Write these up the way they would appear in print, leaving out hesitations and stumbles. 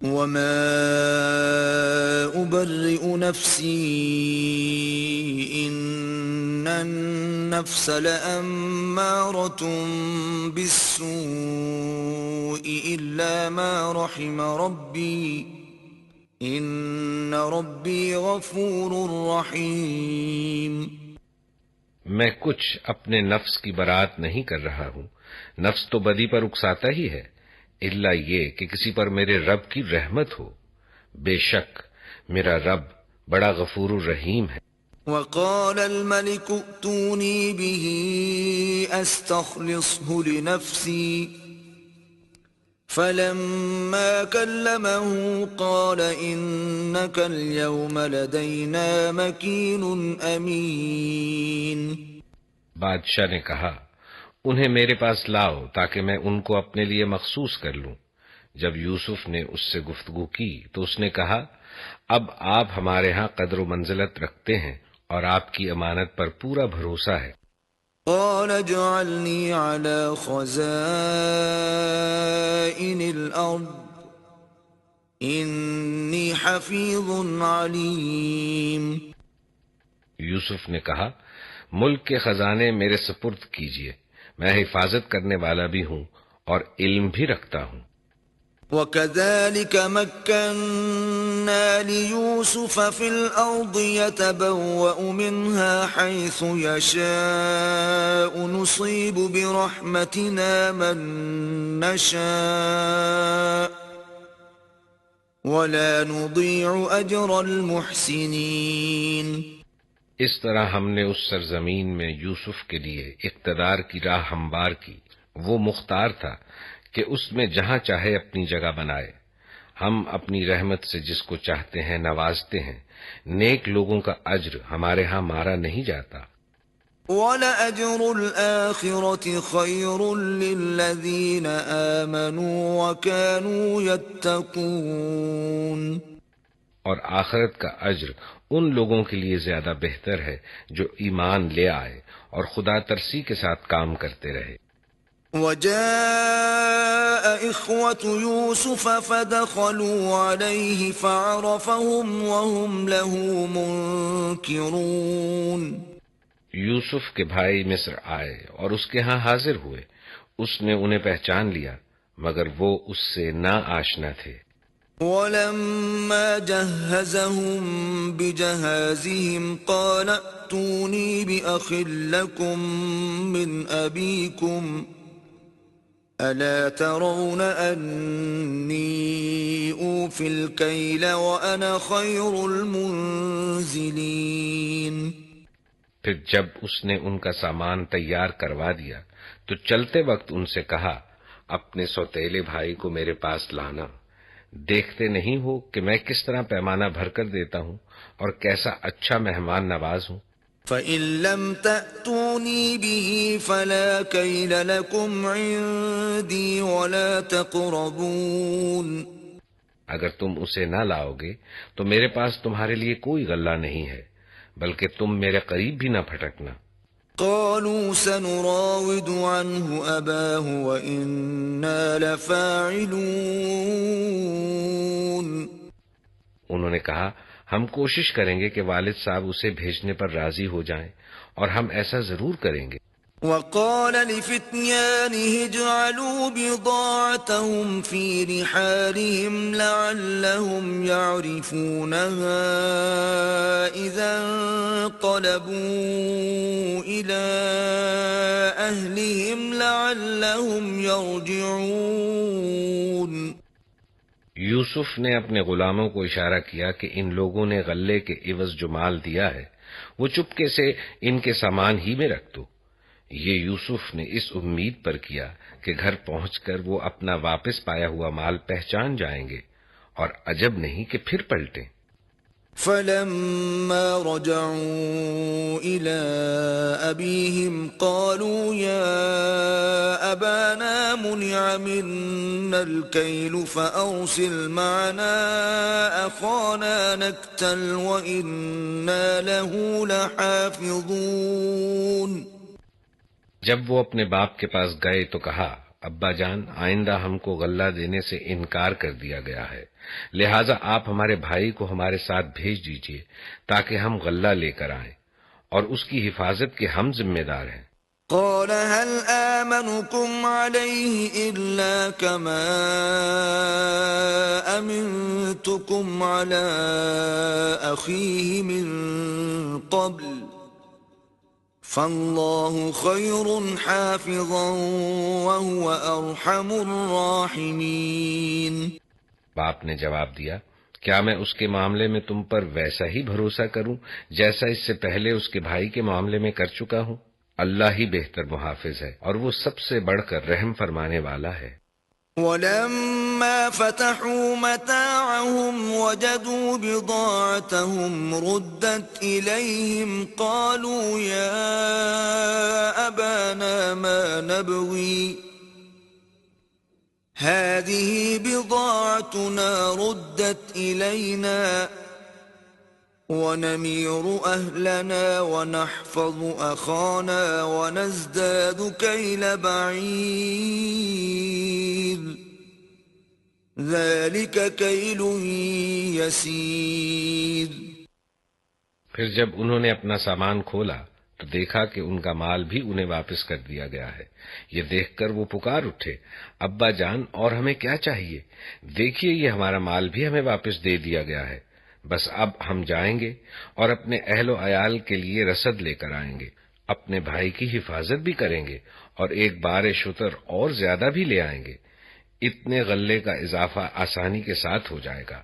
وما أبرئ نفسي إن النفس لأمارة بالسوء إلا ما رحم ربي إن ربي غفور رحيم۔ میں کچھ اپنے نفس کی برات نہیں کر رہا ہوں، نفس تو بدی پر اکساتا ہی ہے، الا یہ کہ کسی پر میرے رب کی رحمت ہو، بے شک میرا رب بڑا غفور الرحیم ہے۔ وقال الملك ائتوني به استخلصه لنفسي فلما كلمه قال انك اليوم لدينا مكين امين۔ بادشاہ نے کہا انہیں میرے پاس لاؤ تاکہ میں ان کو اپنے لیے مخصوص کر لوں۔ جب یوسف نے اس سے گفتگو کی تو اس نے کہا اب آپ ہمارے ہاں قدر و منزلت رکھتے ہیں اور آپ کی امانت پر پورا بھروسہ ہے۔ قال اجعلني على خزائن الارض انی حفیظ علیم۔ یوسف نے کہا ملک کے خزانے میرے سپرد کیجیے، میں حفاظت کرنے والا بھی ہوں اور علم بھی رکھتا ہوں۔ وَكَذَلِكَ مَكَّنَّا لِيُوسُفَ فِي الْأَرْضِ يَتَبَوَّأُ مِنْهَا حَيْثُ يَشَاءُ نُصِيبُ بِرَحْمَتِنَا مَن نَّشَاءُ وَلَا نُضِيعُ أَجْرَ الْمُحْسِنِينَ۔ اس طرح ہم نے اس سرزمین میں یوسف کے لیے اقتدار کی راہ ہموار کی، وہ مختار تھا کہ اس میں جہاں چاہے اپنی جگہ بنائے، ہم اپنی رحمت سے جس کو چاہتے ہیں نوازتے ہیں، نیک لوگوں کا اجر ہمارے ہاں مارا نہیں جاتا۔ وَلَأَجْرُ الْآخِرَةِ خَيْرٌ لِّلَّذِينَ آمَنُوا وَكَانُوا يَتَّقُونَ۔ اور آخرت کا اجر ان لوگوں کے لیے زیادہ بہتر ہے جو ایمان لے آئے اور خدا ترسی کے ساتھ کام کرتے رہے۔ وَجَاءَ إِخْوَةُ يُوسُفَ فَدَخَلُوا عَلَيْهِ فَعَرَفَهُمْ وَهُمْ لَهُ مُنكِرُونَ۔ یوسف کے بھائی مصر آئے اور اس کے ہاں حاضر ہوئے، اس نے انہیں پہچان لیا مگر وہ اس سے نا آشنا تھے۔ وَلَمَّا جَهَّزَهُم بِجَهَازِهِمْ قَالَ ائْتُونِي بِأَخٍ لَّكُم مِّنْ أَبِيكُمْ أَلَا تَرَوْنَ أَنِّي أُوفِي الْكَيْلَ وَأَنَا خَيْرُ الْمُنزِلِينَ۔ پھر جب اس نے ان کا سامان تیار کروا دیا تو چلتے وقت ان سے کہا اپنے سوتیلے بھائی کو میرے پاس لانا، دیکھتے نہیں ہو کہ میں کس طرح پیمانہ بھر کر دیتا ہوں اور کیسا اچھا مہمان نواز ہوں۔ فَإِن لَّمْ تَأْتُونِي بِهِ فَلَا كَيْلَ لَكُمْ عِندِي وَلَا تَقْرَبُونَ۔ اگر تم اسے نہ لاؤ گے تو میرے پاس تمہارے لیے کوئی غلہ نہیں ہے، بلکہ تم میرے قریب بھی نہ پھٹکنا۔ قالوا سنراود عنه أباه وإنا لفاعلون۔ انہوں نے کہا ہم کوشش کریں گے کہ والد صاحب اسے بھیجنے پر راضی ہو جائیں اور ہم ایسا ضرور کریں گے۔ وقال لفتيانه اجعلوا بضاعتهم في رحالهم لعلهم يعرفونها إذا انقلبوا إلى أهلهم لعلهم يرجعون۔ یوسف نے اپنے غلاموں کو اشارہ کیا کہ ان لوگوں نے غلے کے عوض جو مال دیا ہے وہ چپکے سے ان کے سامان ہی میں رکھ دو۔ یہ یوسف نے اس امید پر کیا کہ گھر پہنچ کر وہ اپنا واپس پایا ہوا مال پہچان جائیں گے اور عجب نہیں کہ پھر پلٹیں۔ فَلَمَّا رَجَعُوا إِلَىٰ أَبِيهِمْ قَالُوا يَا أَبَانَا مُنِعَ مِنَّا الْكَيْلُ فَأَرْسِلْ مَعَنَا أَخَانَا نَكْتَلْ وَإِنَّا لَهُ لَحَافِظُونَ۔ جب وہ اپنے باپ کے پاس گئے تو کہا ابا جان، آئندہ ہم کو غلہ دینے سے انکار کر دیا گیا ہے، لہٰذا آپ ہمارے بھائی کو ہمارے ساتھ بھیج دیجیے تاکہ ہم غلہ لے کر آئیں، اور اس کی حفاظت کے ہم ذمہ دار ہیں۔ قال هل آمنكم عليه إلا كما أمنتكم على أخيه من قبل فالله خير حافظا وهو أرحم الراحمين۔ باپ نے جواب دیا، کیا میں اس کے معاملے میں تم پر ویسا ہی بھروسہ کروں جیسا اس سے پہلے اس کے بھائی کے معاملے میں کر چکا ہوں؟ اللہ ہی بہتر محافظ ہے اور وہ سب سے بڑھ کر رحم فرمانے والا ہے۔ وَلَمَّا فَتَحُوا مَتَاعَهُمْ وَجَدُوا بِضَاعَتَهُمْ رُدَّتْ إِلَيْهِمْ قَالُوا يَا أَبَانَا مَا نَبْغِي هَذِهِ بِضَاعَتُنَا رُدَّتْ إِلَيْنَا وَنَمِيرُ أَهْلَنَا وَنَحْفَظُ أَخَانَا وَنَزْدَادُ كَيْلَ بَعِيرٍ ذَلِكَ كَيْلٌ يَسِيرٌ۔ پھر جب انہوں نے اپنا سامان کھولا تو دیکھا کہ ان کا مال بھی انہیں واپس کر دیا گیا ہے۔ یہ دیکھ کر وہ پکار اٹھے، ابا جان اور ہمیں کیا چاہیے؟ دیکھیے یہ ہمارا مال بھی ہمیں واپس دے دیا گیا ہے، بس اب ہم جائیں گے اور اپنے اہل و عیال کے لیے رسد لے کر آئیں گے، اپنے بھائی کی حفاظت بھی کریں گے اور ایک بار شتر اور زیادہ بھی لے آئیں گے، اتنے غلے کا اضافہ آسانی کے ساتھ ہو جائے گا۔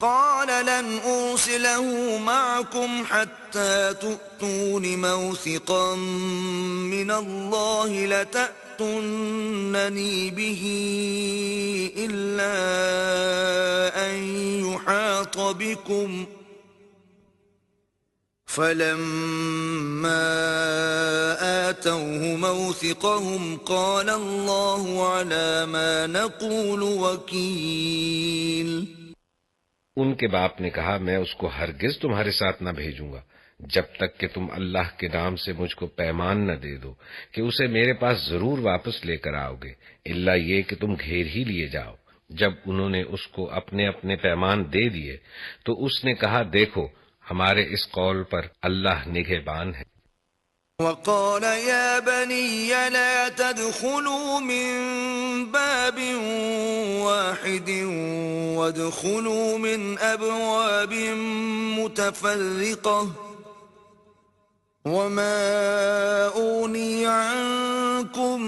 قال لن أرسله معكم حتى تؤتون موثقا من الله لتأتونني به إلا أن يحاط بكم فلما آتوه موثقهم قال الله على ما نقول وكيل۔ ان کے باپ نے کہا، میں اس کو ہرگز تمہارے ساتھ نہ بھیجوں گا جب تک کہ تم اللہ کے نام سے مجھ کو پیمان نہ دے دو کہ اسے میرے پاس ضرور واپس لے کر آؤ گے، الا یہ کہ تم گھیر ہی لیے جاؤ۔ جب انہوں نے اس کو اپنے اپنے پیمان دے دیے تو اس نے کہا، دیکھو ہمارے اس قول پر اللہ نگہبان ہے۔ وقال يا بني لا تدخلوا من باب واحد وادخلوا من أبواب متفرقة وما أغني عنكم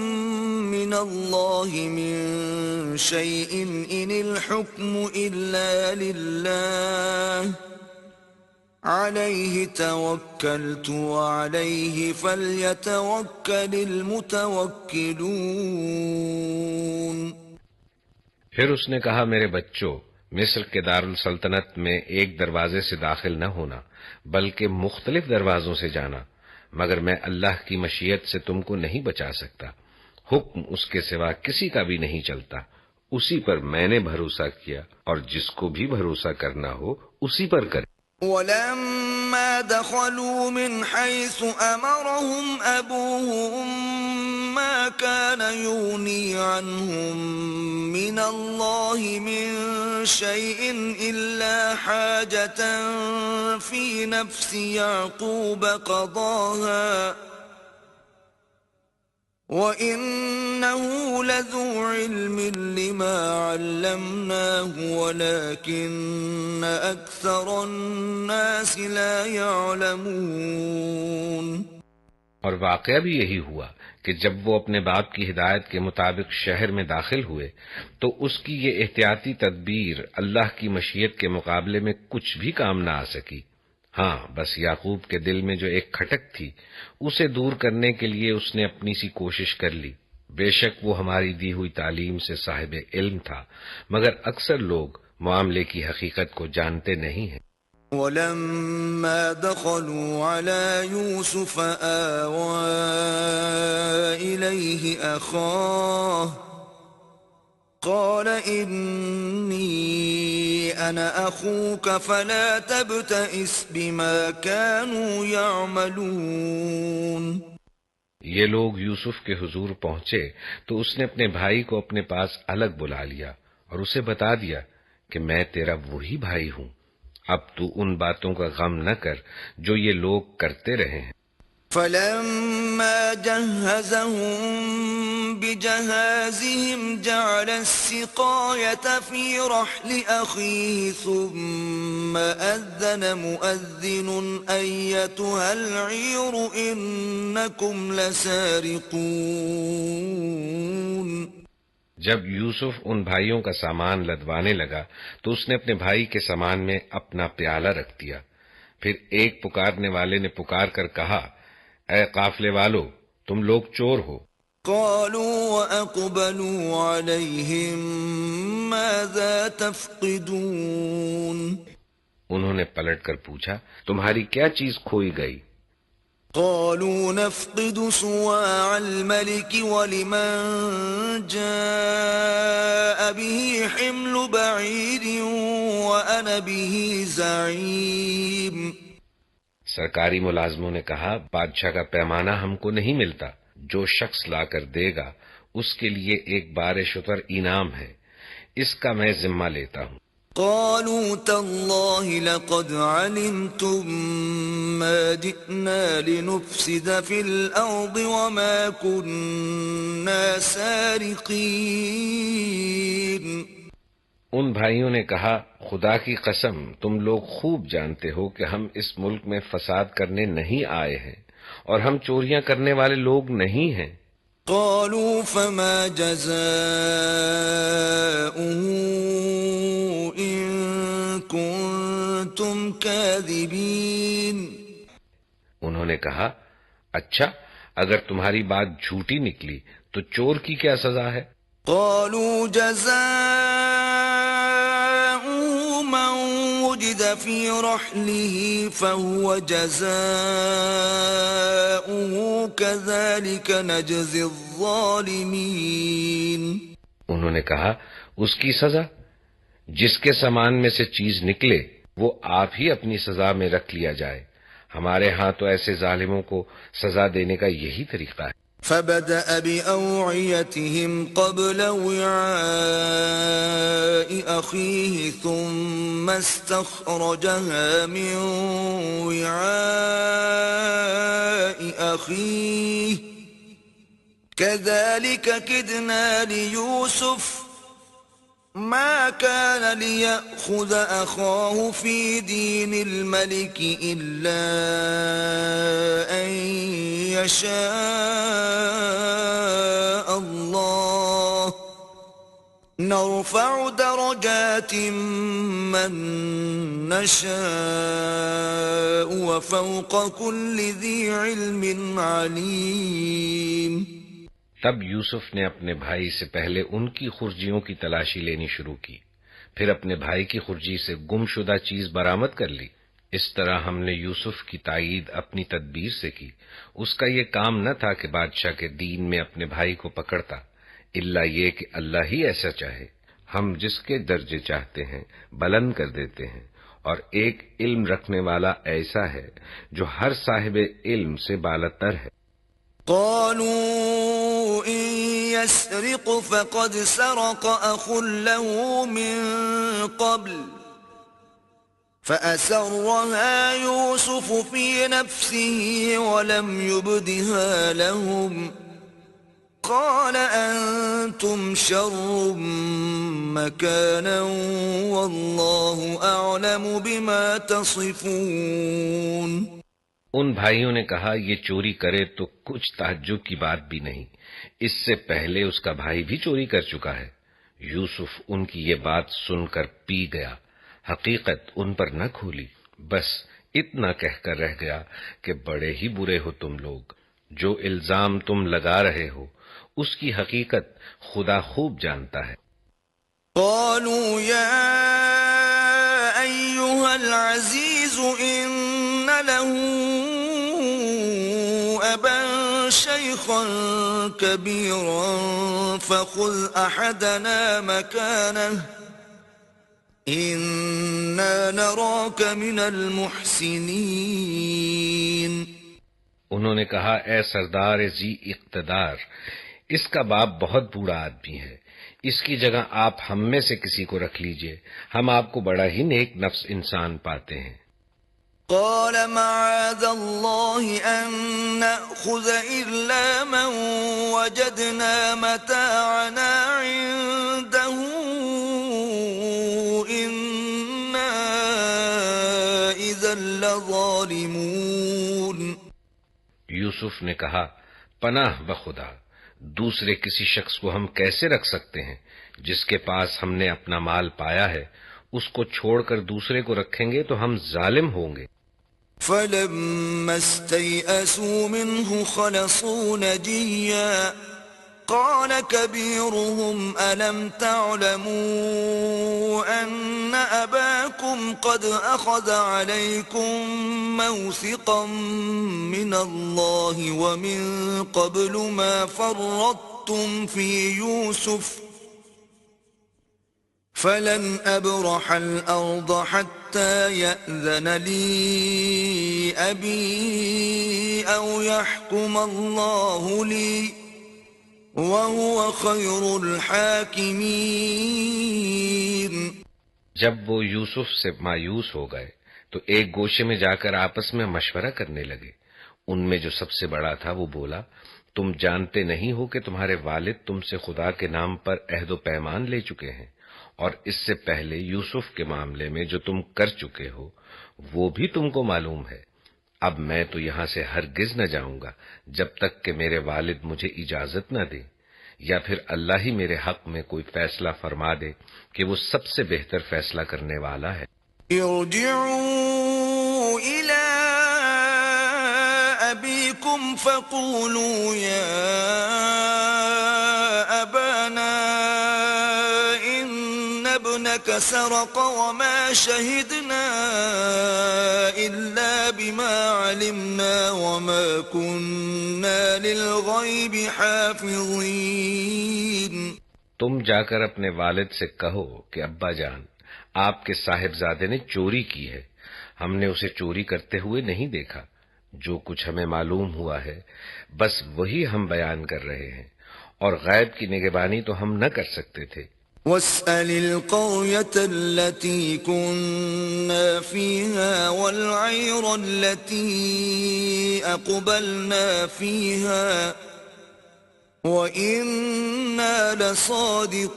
من الله من شيء إن الحكم إلا لله علیہ توکلت وعلیہ فلیتوکل المتوکلون۔ پھر اس نے کہا، میرے بچوں، مصر کے دارالسلطنت میں ایک دروازے سے داخل نہ ہونا بلکہ مختلف دروازوں سے جانا، مگر میں اللہ کی مشیت سے تم کو نہیں بچا سکتا، حکم اس کے سوا کسی کا بھی نہیں چلتا، اسی پر میں نے بھروسہ کیا اور جس کو بھی بھروسہ کرنا ہو اسی پر کرے۔ ولما دخلوا من حيث أمرهم أبوهم ما كان يغني عنهم من الله من شيء إلا حاجة في نفس يعقوب قضاها وَإِنَّهُ لَذُو عِلْمٍ لِّمَا عَلَّمْنَاهُ وَلَكِنَّ أَكْثَرَ النَّاسِ لَا يَعْلَمُونَ۔ اور واقعہ بھی یہی ہوا کہ جب وہ اپنے باپ کی ہدایت کے مطابق شہر میں داخل ہوئے تو اس کی یہ احتیاطی تدبیر اللہ کی مشیت کے مقابلے میں کچھ بھی کام نہ آ سکی۔ ہاں، بس یعقوب کے دل میں جو ایک کھٹک تھی اسے دور کرنے کے لیے اس نے اپنی سی کوشش کر لی۔ بے شک وہ ہماری دی ہوئی تعلیم سے صاحب علم تھا، مگر اکثر لوگ معاملے کی حقیقت کو جانتے نہیں ہیں۔ وَلَمَّا دَخَلُوا عَلَى يُوسُفَ آوَى إِلَيْهِ أَخَاهُ قَالَ إِنِّي أَنَا أَخُوكَ فَلَا تَبْتَئِسْ بِمَا كَانُوا يَعْمَلُونَ۔ یہ لوگ یوسف کے حضور پہنچے تو اس نے اپنے بھائی کو اپنے پاس الگ بلا لیا اور اسے بتا دیا کہ میں تیرا وہی بھائی ہوں، اب تو ان باتوں کا غم نہ کر جو یہ لوگ کرتے رہے ہیں۔ فلما جهزهم بجهازهم جعل السقاية في رحل أخيه ثم أذن مؤذن أيتها العير إنكم لسارقون۔ جب یوسف ان بھائیوں کا سامان لدوانے لگا تو اس نے اپنے بھائی کے سامان میں اپنا پیالہ رکھ دیا، پھر ایک پکارنے والے نے پکار کر کہا، اے قافلے والو، تم لوگ چور ہو۔ قالوا وأقبلوا عليهم ماذا تفقدون۔ انہوں نے پلٹ کر پوچھا، تمہاری کیا چیز کھوئی گئی؟ قالوا نفقد صواع الملك ولمن جاء به حمل بعير وأنا به زعيم۔ سرکاری ملازموں نے کہا، بادشاہ کا پیمانہ ہم کو نہیں ملتا، جو شخص لا کر دے گا اس کے لیے ایک بار شتر انعام ہے، اس کا میں ذمہ لیتا ہوں۔ قالوا تالله لقد علمتم ما جئنا لنفسد في الأرض وما كنا سارقين۔ ان بھائیوں نے کہا، خدا کی قسم تم لوگ خوب جانتے ہو کہ ہم اس ملک میں فساد کرنے نہیں آئے ہیں اور ہم چوریاں کرنے والے لوگ نہیں ہیں۔ قالوا فما جزاؤه إن كنتم كاذبين۔ انہوں نے کہا، اچھا اگر تمہاری بات جھوٹی نکلی تو چور کی کیا سزا ہے؟ قالوا جزاؤه من وجد في رحله فهو جزاؤه كذلك نجزي الظالمين۔ انہوں نے کہا، اس کی سزا جس کے سامان میں سے چیز نکلے وہ آپ ہی اپنی سزا میں رکھ لیا جائے، ہمارے ہاں تو ایسے ظالموں کو سزا دینے کا یہی طریقہ ہے۔ فبدأ بأوعيتهم قبل وعاء أخيه ثم استخرجها من وعاء أخيه كذلك كدنا ليوسف ما كان ليأخذ أخاه في دين الملك إلا أن يشاء الله نرفع درجات من نشاء وفوق كل ذي علم عليم۔ تب یوسف نے اپنے بھائی سے پہلے ان کی خرجیوں کی تلاشی لینی شروع کی، پھر اپنے بھائی کی خرجی سے گم شدہ چیز برآمد کر لی۔ اس طرح ہم نے یوسف کی تائید اپنی تدبیر سے کی۔ اس کا یہ کام نہ تھا کہ بادشاہ کے دین میں اپنے بھائی کو پکڑتا، الا یہ کہ اللہ ہی ایسا چاہے، ہم جس کے درجے چاہتے ہیں بلند کر دیتے ہیں، اور ایک علم رکھنے والا ایسا ہے جو ہر صاحب علم سے بالاتر ہے۔ قالوا إن يسرق فقد سرق أخ له من قبل فأسرها يوسف في نفسه ولم يبدها لهم قال أنتم شر مكانا والله أعلم بما تصفون۔ ان بھائیوں نے کہا، یہ چوری کرے تو کچھ تعجب کی بات بھی نہیں، اس سے پہلے اس کا بھائی بھی چوری کر چکا ہے۔ یوسف ان کی یہ بات سن کر پی گیا، حقیقت ان پر نہ کھولی، بس اتنا کہہ کر رہ گیا کہ بڑے ہی برے ہو تم لوگ، جو الزام تم لگا رہے ہو اس کی حقیقت خدا خوب جانتا ہے۔ قالوا يا أيها العزيز إن له أبا شيخا كبيرا فخذ أحدنا مكانه إنا نراك من المحسنين۔ انہوں نے کہا اے سردار ذی اقتدار، اس کا باپ بہت بوڑھا آدمی ہے، اس کی جگہ آپ ہم میں سے کسی کو رکھ لیجئے، ہم آپ کو بڑا ہی نیک نفس انسان پاتے ہیں۔ قال معاذ الله أن نأخذ إلا من وجدنا متاعنا عنده إنا إذا لظالمون۔ یوسف نے کہا پناہ بخدا، دوسرے کسی شخص کو ہم کیسے رکھ سکتے ہیں؟ جس کے پاس ہم نے اپنا مال پایا ہے اس کو چھوڑ کر دوسرے کو رکھیں گے تو ہم ظالم ہوں گے۔ فلما استيئسوا منه خلصوا نجيا قال كبيرهم ألم تعلموا أن أباكم قد أخذ عليكم موثقا من الله ومن قبل ما فرطتم في يوسف فلن أبرح الأرض حتى يأذن لي أبي أو يحكم الله لي وهو خير الحاكمين۔ جب وہ یوسف سے مایوس ہو گئے تو ایک گوشے میں جا کر آپس میں مشورہ کرنے لگے۔ ان میں جو سب سے بڑا تھا وہ بولا تم جانتے نہیں ہو کہ تمہارے والد تم سے خدا کے نام پر عہد و پیمان لے چکے ہیں، اور اس سے پہلے یوسف کے معاملے میں جو تم کر چکے ہو وہ بھی تم کو معلوم ہے۔ اب میں تو یہاں سے ہرگز نہ جاؤں گا جب تک کہ میرے والد مجھے اجازت نہ دے، یا پھر اللہ ہی میرے حق میں کوئی فیصلہ فرما دے کہ وہ سب سے بہتر فیصلہ کرنے والا ہے۔ ارجعوا إلى أبيكم فقولوا يا أبانا إن ابنك سرق وما شهدنا إلا بما علمنا وما كنا للغيب حافظين۔ تم جا کر اپنے والد سے کہو کہ ابا جان آپ کے صاحبزادے نے چوری کی ہے، ہم نے اسے چوری کرتے ہوئے نہیں دیکھا، جو کچھ ہمیں معلوم ہوا ہے بس وہی ہم بیان کر رہے ہیں، اور غیب کی نگہبانی تو ہم نہ کر سکتے تھے۔ واسأل القرية التي كنا فيها والعير التي أقبلنا فيها وإنا لصادقون۔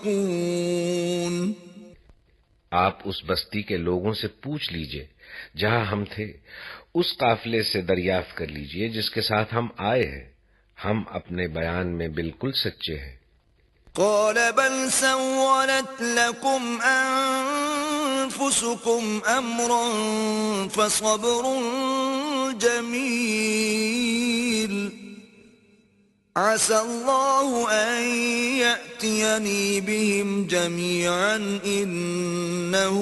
آپ اس بستی کے لوگوں سے پوچھ لیجئے جہاں ہم تھے، اس قافلے سے دریافت کر لیجئے جس کے ساتھ ہم آئے ہیں، ہم اپنے بیان میں بالکل سچے ہیں۔ قال بل سولت لكم أنفسكم أمرا فصبر جميل عسى الله أن يأتيني بهم جميعا إنه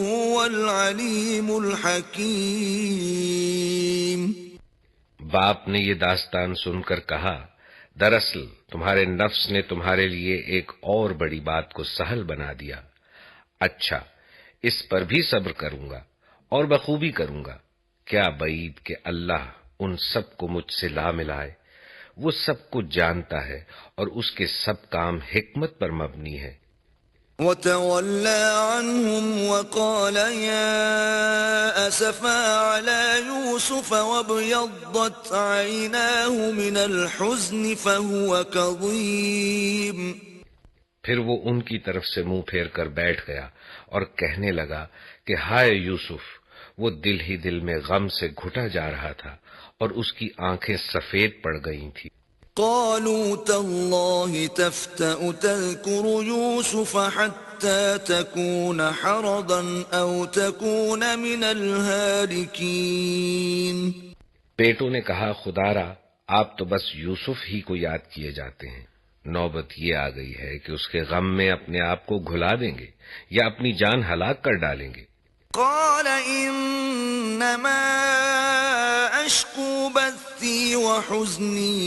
هو العليم الحكيم۔ باپ نے یہ داستان سن کر کہا دراصل تمہارے نفس نے تمہارے لیے ایک اور بڑی بات کو سہل بنا دیا، اچھا اس پر بھی صبر کروں گا اور بخوبی کروں گا، کیا بعید کہ اللہ ان سب کو مجھ سے لا ملائے، وہ سب کچھ جانتا ہے اور اس کے سب کام حکمت پر مبنی ہے۔ وَتَوَلَّى عَنْهُمْ وَقَالَ يَا أَسَفَا عَلَى يُوسُفَ وَابْيَضَّتْ عَيْنَاهُ مِنَ الْحُزْنِ فَهُوَ كَظِيمٌ۔ پھر وہ ان کی طرف سے منہ پھیر کر بیٹھ گیا اور کہنے لگا کہ ہائے یوسف، وہ دل ہی دل میں غم سے گھٹا جا رہا تھا اور اس کی آنکھیں سفید پڑ گئی تھی۔ قالوا تالله تفتأ تذكر يوسف حتى تكون حرضا أو تكون من الهالكين۔ بیٹوں نے کہا خدارا آپ تو بس یوسف ہی کو یاد کیے جاتے ہیں، نوبت یہ آ گئی ہے کہ اس کے غم میں اپنے آپ کو گھلا دیں گے یا اپنی جان ہلاک کر ڈالیں گے۔ قال انما اشكو بثي وحزني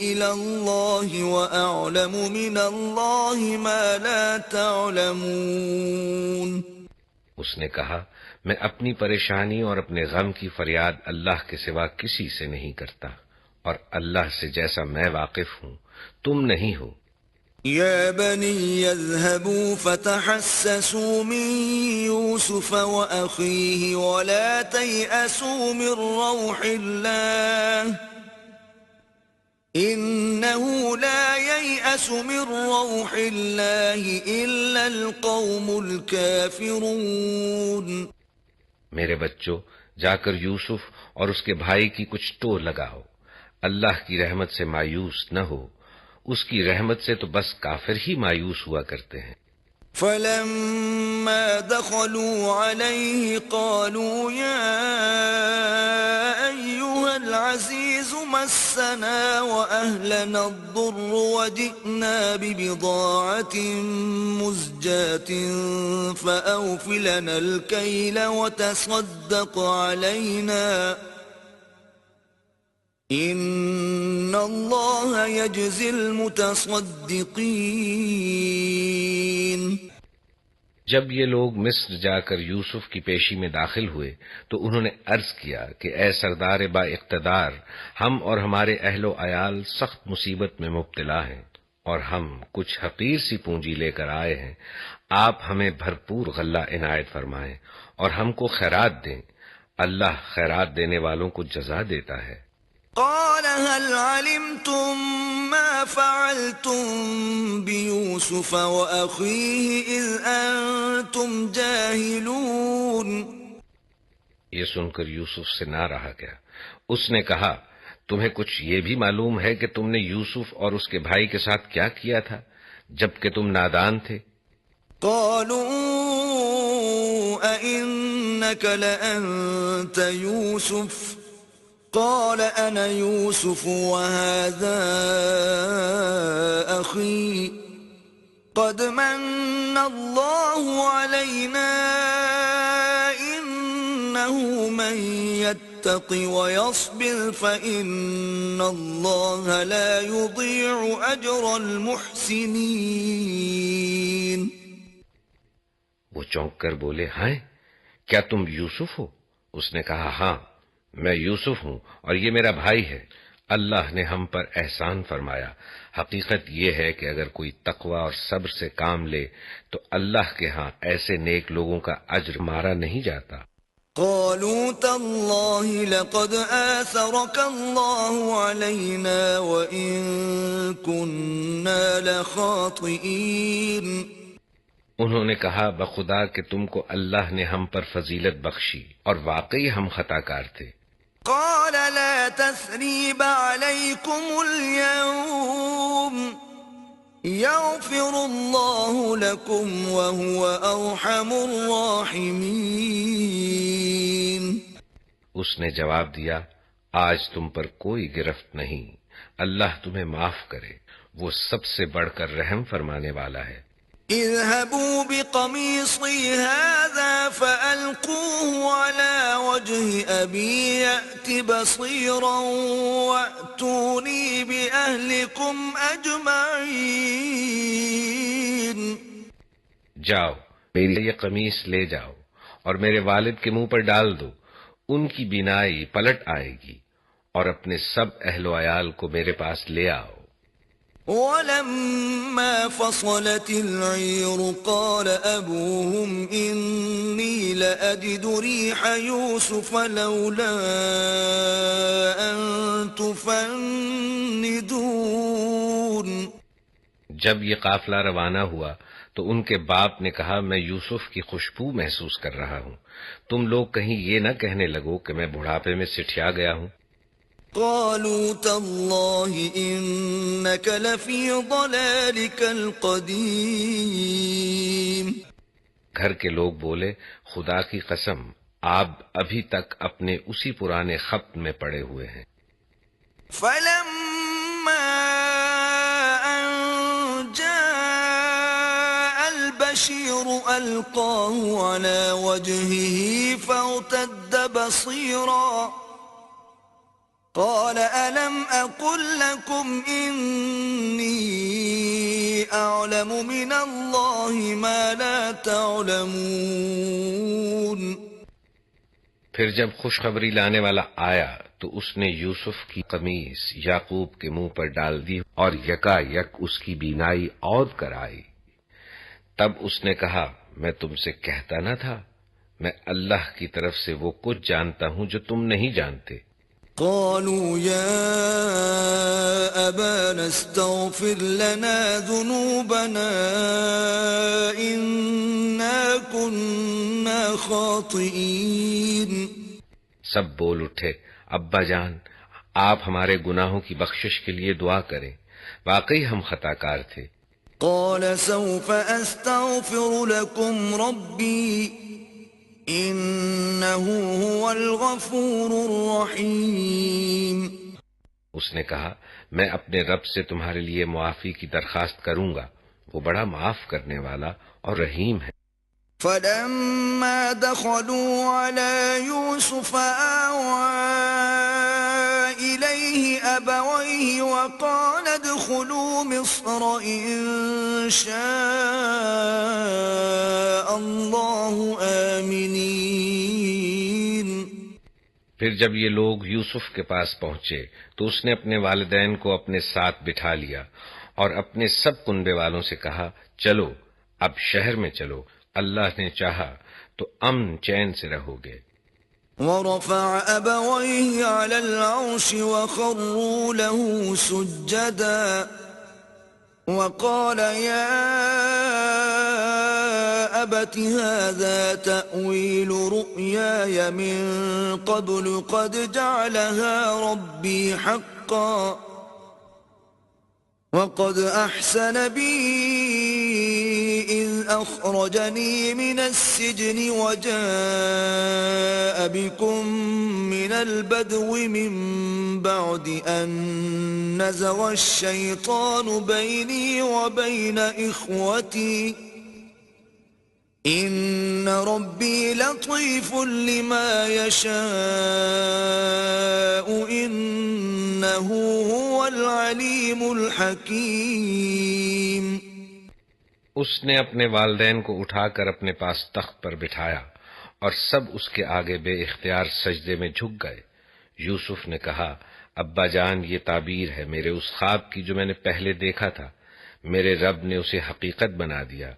الى الله واعلم من الله ما لا تعلمون۔ اس نے کہا میں اپنی پریشانی اور اپنے غم کی فریاد اللہ کے سوا کسی سے نہیں کرتا، اور اللہ سے جیسا میں واقف ہوں تم نہیں ہو۔ يا بني اذهبوا فتحسسوا من يوسف وأخيه ولا تيأسوا من روح الله إنه لا ييأس من روح الله إلا القوم الكافرون۔ میرے بچوں، جا کر یوسف اور اس کے بھائی کی کچھ ٹور لگاؤ، اللہ کی رحمت سے مایوس نہ ہو، اس کی رحمت سے تو بس کافر ہی مایوس ہوا کرتے ہیں۔ فلما دخلوا عليه قالوا يا أيها العزيز مسنا وأهلنا الضر وجئنا ببضاعة مزجاة فأوف لنا الكيل وتصدق علينا ان اللہ یجزی المتصدقین۔ جب یہ لوگ مصر جا کر یوسف کی پیشی میں داخل ہوئے تو انہوں نے عرض کیا کہ اے سردار با اقتدار، ہم اور ہمارے اہل و عیال سخت مصیبت میں مبتلا ہیں، اور ہم کچھ حقیر سی پونجی لے کر آئے ہیں، آپ ہمیں بھرپور غلہ عنایت فرمائیں اور ہم کو خیرات دیں، اللہ خیرات دینے والوں کو جزا دیتا ہے۔ قال هل علمتم ما فعلتم بيوسف وأخيه إذ أنتم جاهلون؟ یہ سن کر یوسف سے نہ رہا گیا، اس نے کہا تمہیں کچھ یہ بھی معلوم ہے کہ تم نے یوسف اور اس کے بھائی کے ساتھ کیا کیا تھا جبکہ تم نادان تھے؟ قالوا أئنك لأنت يوسف قال أنا يوسف وهذا أخي قد من الله علينا إنه من يتق ويصبر فإن الله لا يضيع أجر المحسنين۔ وہ چونک کر بولے ہائے کیا تم یوسف ہو؟ اس نے کہا ہاں میں یوسف ہوں اور یہ میرا بھائی ہے، اللہ نے ہم پر احسان فرمایا، حقیقت یہ ہے کہ اگر کوئی تقوی اور صبر سے کام لے تو اللہ کے ہاں ایسے نیک لوگوں کا اجر مارا نہیں جاتا۔ قالوا تالله لقد آثرك الله علينا وإن كنا لخاطئين۔ انہوں نے کہا بخدا کہ تم کو اللہ نے ہم پر فضیلت بخشی اور واقعی ہم خطا کار تھے۔ قال لا تثريب عليكم اليوم يغفر الله لكم وهو أرحم الراحمين۔ اس نے جواب دیا آج تم پر کوئی گرفت نہیں، اللہ تمہیں معاف کرے، وہ سب سے بڑھ کر رحم فرمانے والا ہے۔ اذهبوا بقميصي هذا فألقوه على وجه أبي يأت بصيرا وأتوني بأهلكم أجمعين۔ جاؤ میری یہ قمیص لے جاؤ اور میرے والد کے منہ پر ڈال دو، ان کی بینائی پلٹ آئے گی، اور اپنے سب اہل و عیال کو میرے پاس لے آؤ۔ ولما فصلت العير قال أبوهم إني لأجد ريح يوسف لولا أن تفندون۔ جب یہ قافلہ روانہ ہوا تو ان کے باپ نے کہا میں یوسف کی خوشبو محسوس کر رہا ہوں، تم لوگ کہیں یہ نہ کہنے لگو کہ میں بڑھاپے میں سٹھیا گیا ہوں۔ قالوا تالله إنك لفي ضلالك القديم۔ گھر کے لوگ بولے خدا کی قسم آپ ابھی تک اپنے اسی پرانے خط میں پڑے ہوئے ہیں۔ فلما أن جاء البشير ألقاه على وجهه فارتد بصيرا قال ألم أقل لكم إني أعلم من الله ما لا تعلمون. پھر جب خوشخبری لانے والا آیا تو اس نے یوسف کی قمیص یعقوب کے منہ پر ڈال دی اور یکا یک اس کی بینائی عود کر آئی. تب اس نے کہا میں تم سے کہتا نہ تھا میں اللہ کی طرف سے وہ کچھ جانتا ہوں جو تم نہیں جانتے. قالوا يا أبانا استغفر لنا ذنوبنا إنا كنا خاطئين. سب بول اٹھے ابا جان آپ ہمارے گناہوں کی بخشش کے لیے دعا کریں واقعی ہم خطا کار تھے. قال سوف أستغفر لكم ربي إنه هو الغفور الرحيم. اس نے کہا میں اپنے رب سے تمہارے لیے معافی کی درخواست کروں گا وہ بڑا معاف کرنے والا اور رحیم ہے. فلما دخلوا على يوسف آوى إليه أبويه وقال ادخلوا مصر إن شاء الله آمنين. پھر جب یہ لوگ یوسف کے پاس پہنچے تو اس نے اپنے والدین کو اپنے ساتھ بٹھا لیا اور اپنے سب کنبے والوں سے کہا چلو اب شہر میں چلو اللہ نے چاہا تو امن چین سے رہو گے. ورفع أبويه على العرش وخروا له سجدا وقال يا أبت هذا تأويل رؤياي من قبل قد جعلها ربي حقا وقد أحسن بي إذ أخرجني من السجن وجاء بكم من البدو من بعد أن نزغ الشيطان بيني وبين إخوتي إن ربي لطيف لما يشاء إنه هو العليم الحكيم. اس نے اپنے والدین کو اٹھا کر اپنے پاس تخت پر بٹھایا اور سب اس کے آگے بے اختیار سجدے میں جھک گئے. یوسف نے کہا ابا جان یہ تعبیر ہے میرے اس خواب کی جو میں نے پہلے دیکھا تھا. میرے رب نے اسے حقیقت بنا دیا.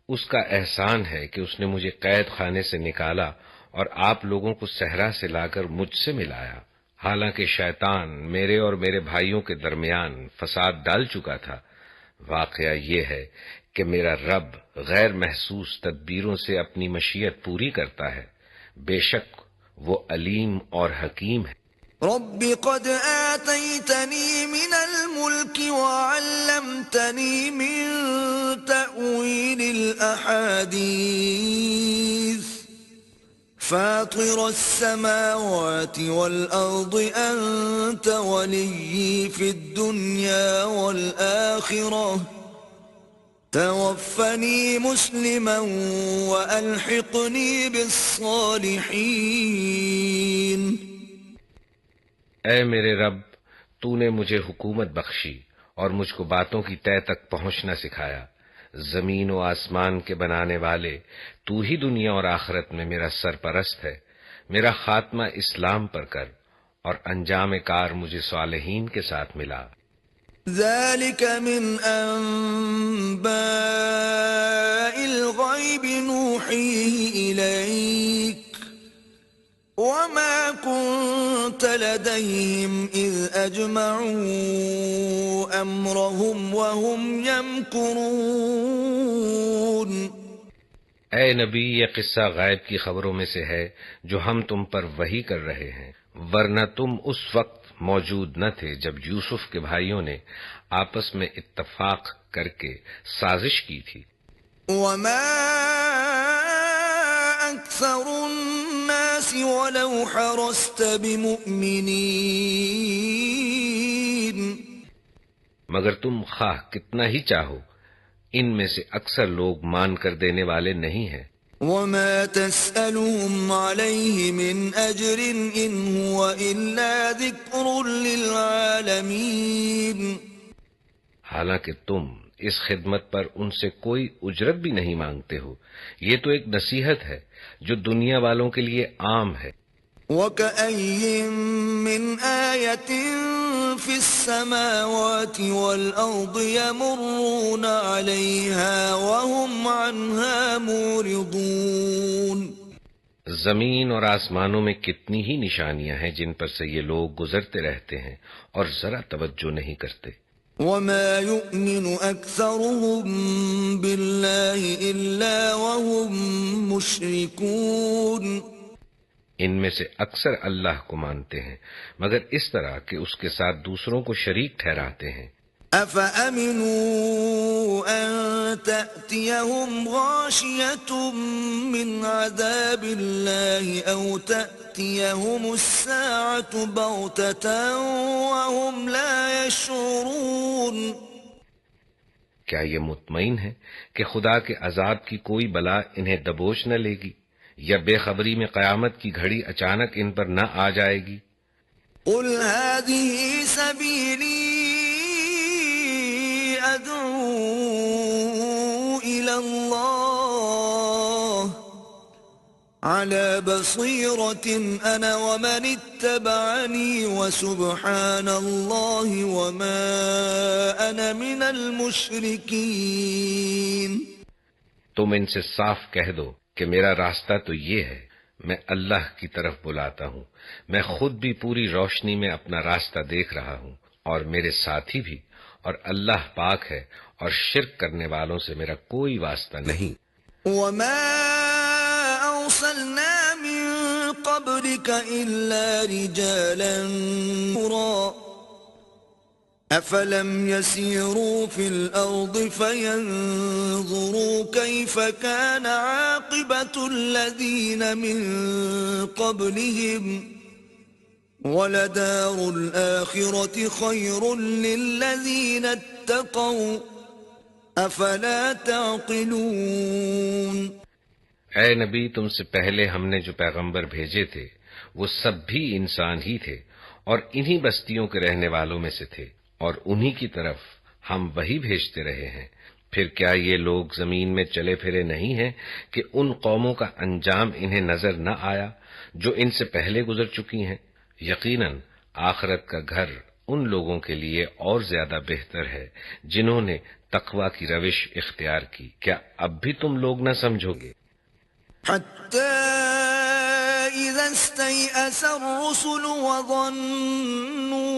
اس کا احسان ہے کہ اس نے مجھے قید خانے سے نکالا اور آپ لوگوں کو صحرا سے لا کر مجھ سے ملایا. حالانکہ شیطان میرے اور میرے بھائیوں کے درمیان فساد ڈال چکا تھا. واقعہ یہ ہے کہ میرا رب غیر محسوس تدبیروں سے اپنی مشیت پوری کرتا ہے. بے شک وہ علیم اور حکیم ہے. رب قد آتيتني من الملك وعلمتني من تأويل الأحاديث فاطر السماوات والأرض أنت ولي في الدنيا والآخرة توفني مسلما وألحقني بالصالحين. اے میرے رب تو نے مجھے حکومت بخشی اور مجھ کو باتوں کی تہ تک پہنچنا سکھایا. زمین و آسمان کے بنانے والے تو ہی دنیا اور آخرت میں میرا سرپرست ہے. میرا خاتمہ اسلام پر کر اور انجام کار مجھے صالحین کے ساتھ ملا. ذلك من أنباء الغيب نوحيه إليك وما كنت لديهم إذ أجمعوا أمرهم وهم يمكرون. اے نبی یہ قصہ غیب کی خبروں میں سے ہے جو ہم تم پر وحی کر رہے ہیں ورنہ تم اس وقت موجود نہ تھے جب یوسف کے بھائیوں نے آپس میں اتفاق کر کے سازش کی تھی. وما أكثر الناس ولو حرصت بمؤمنين. مگر تم خواہ کتنا ہی چاہو ان میں سے اکثر لوگ مان کر دینے والے نہیں ہیں. وما تسألهم عليه من أجر إن هو إلا ذكر للعالمين. حالانکہ تم اس خدمت پر ان سے کوئی اجرت بھی نہیں مانگتے ہو، یہ تو ایک نصیحت ہے جو دنیا والوں کے لیے عام ہے. وَكَأَيٍّ مِّنْ آيَةٍ فِي السَّمَاوَاتِ وَالْأَرْضِ يَمُرُّونَ عَلَيْهَا وَهُمْ عَنْهَا مُعْرِضُونَ. زمین اور آسمانوں میں کتنی ہی نشانیاں ہیں جن پر سے یہ لوگ گزرتے رہتے ہیں اور ذرا توجہ نہیں کرتے. وَمَا يُؤْمِنُ أَكْثَرُهُم بِاللَّهِ إِلَّا وَهُم مُّشْرِكُونَ. ان میں سے اکثر اللہ کو مانتے ہیں مگر اس طرح کہ اس کے ساتھ دوسروں کو شریک ٹھہراتے ہیں. أَفَأَمِنُوا أَن تَأْتِيَهُمْ غَاشِيَةٌ مِّنْ عَذَابِ اللَّهِ أَوْ تَأْتِيَهُمُ السَّاعَةُ بَغْتَةً وَهُمْ لَا يَشْعُرُونَ. کیا یہ مطمئن ہے کہ خدا کے عذاب کی کوئی بلا انہیں دبوچ نہ لے گی یا بے خبری میں قیامت کی گھڑی اچانک ان پر نہ آ جائے گی؟ قُلْ هَٰذِهِ سَبِيلِي أَدْعُو إِلَى اللَّهِ عَلَىٰ بَصِيرَةٍ أَنَا وَمَنِ اتَّبَعَنِي وَسُبْحَانَ اللَّهِ وَمَا أَنَا مِنَ الْمُشْرِكِينَ. تم ان سے صاف کہہ دو کہ میرا راستہ تو یہ ہے، میں اللہ کی طرف بلاتا ہوں، میں خود بھی پوری روشنی میں اپنا راستہ دیکھ رہا ہوں اور میرے ساتھی بھی، اور اللہ پاک ہے اور شرک کرنے والوں سے میرا کوئی واسطہ نہیں. وَمَا أَرْسَلْنَا مِن قَبْلِكَ إِلَّا رِجَالًا نُّوحِي أَفَلَمْ يَسِيرُوا فِي الْأَرْضِ فَيَنظُرُوا كَيْفَ كَانَ عَاقِبَةُ الَّذِينَ مِن قَبْلِهِمْ وَلَدَارُ الْآخِرَةِ خَيْرٌ لِّلَّذِينَ اتَّقَوْا أَفَلَا تَعْقِلُونَ. اے نبی، تم سے پہلے ہم نے جو پیغمبر بھیجے تھے وہ سب بھی انسان ہی تھے اور انہی بستیوں کے رہنے والوں میں سے تھے، اور انہی کی طرف ہم وہی بھیجتے رہے ہیں. پھر کیا یہ لوگ زمین میں چلے پھرے نہیں ہیں کہ ان قوموں کا انجام انہیں نظر نہ آیا جو ان سے پہلے گزر چکی ہیں؟ یقیناً آخرت کا گھر ان لوگوں کے لیے اور زیادہ بہتر ہے جنہوں نے تقوی کی روش اختیار کی. کیا اب بھی تم لوگ نہ سمجھو گے؟ حَتَّى إِذَا اسْتَيْأَسَ الرُّسُلُ وَظَنُّوا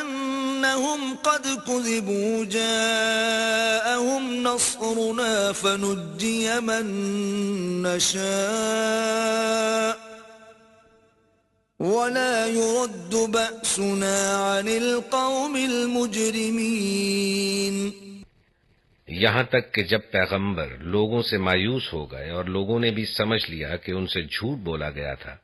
أَنَّهُمْ قَدْ كُذِبُوا جَاءَهُمْ نَصْرُنَا فَنُجِّيَ مَن نَّشَاءُ وَلَا يُرَدُّ بَأْسُنَا عَنِ الْقَوْمِ الْمُجْرِمِينَ. یہاں تک کہ جب پیغمبر لوگوں سے مایوس ہو گئے اور لوگوں نے بھی سمجھ لیا کہ ان سے جھوٹ بولا گیا تھا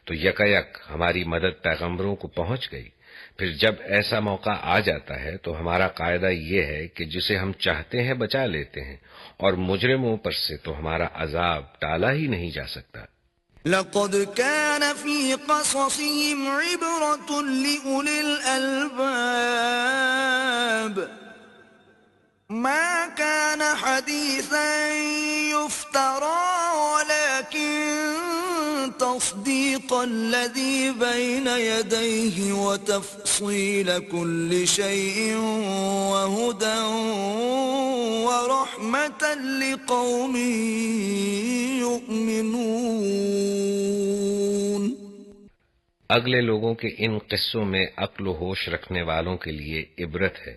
تو یکایک ہماری مدد پیغمبروں کو پہنچ گئی. پھر جب ایسا موقع آ جاتا ہے تو ہمارا قاعدہ یہ ہے کہ جسے ہم چاہتے ہیں بچا لیتے ہیں، اور مجرموں پر سے تو ہمارا عذاب ٹالا ہی نہیں جا سکتا. لَقَدْ كَانَ فِي قَصَصِهِمْ عِبْرَةٌ لِّأُولِي الْأَلْبَابِ ما كان حديثا يفترى ولكن تصديق الذي بين يديه وتفصيل كل شيء وهدى ورحمة لقوم يؤمنون. اگلے لوگوں کے ان قصوں میں عقل و ہوش رکھنے والوں کے لیے عبرت ہے.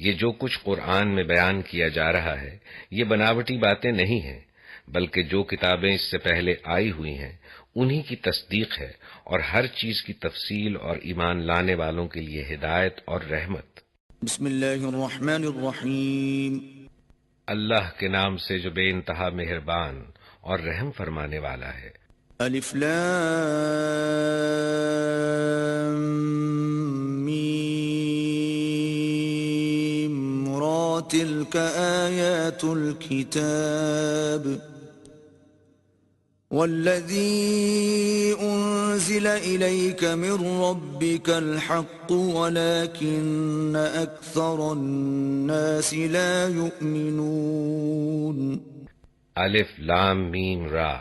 یہ جو کچھ قرآن میں بیان کیا جا رہا ہے یہ بناوٹی باتیں نہیں ہیں، بلکہ جو کتابیں اس سے پہلے آئی ہوئی ہیں انہی کی تصدیق ہے، اور ہر چیز کی تفصیل اور ایمان لانے والوں کے لیے ہدایت اور رحمت. بسم اللہ الرحمن الرحیم. اللہ کے نام سے جو بے انتہا مہربان اور رحم فرمانے والا ہے. الف لام میم را تلک آیات الكتاب والذي أنزل إليك من ربك الحق ولكن أكثر الناس لا يؤمنون. الف لام میم را،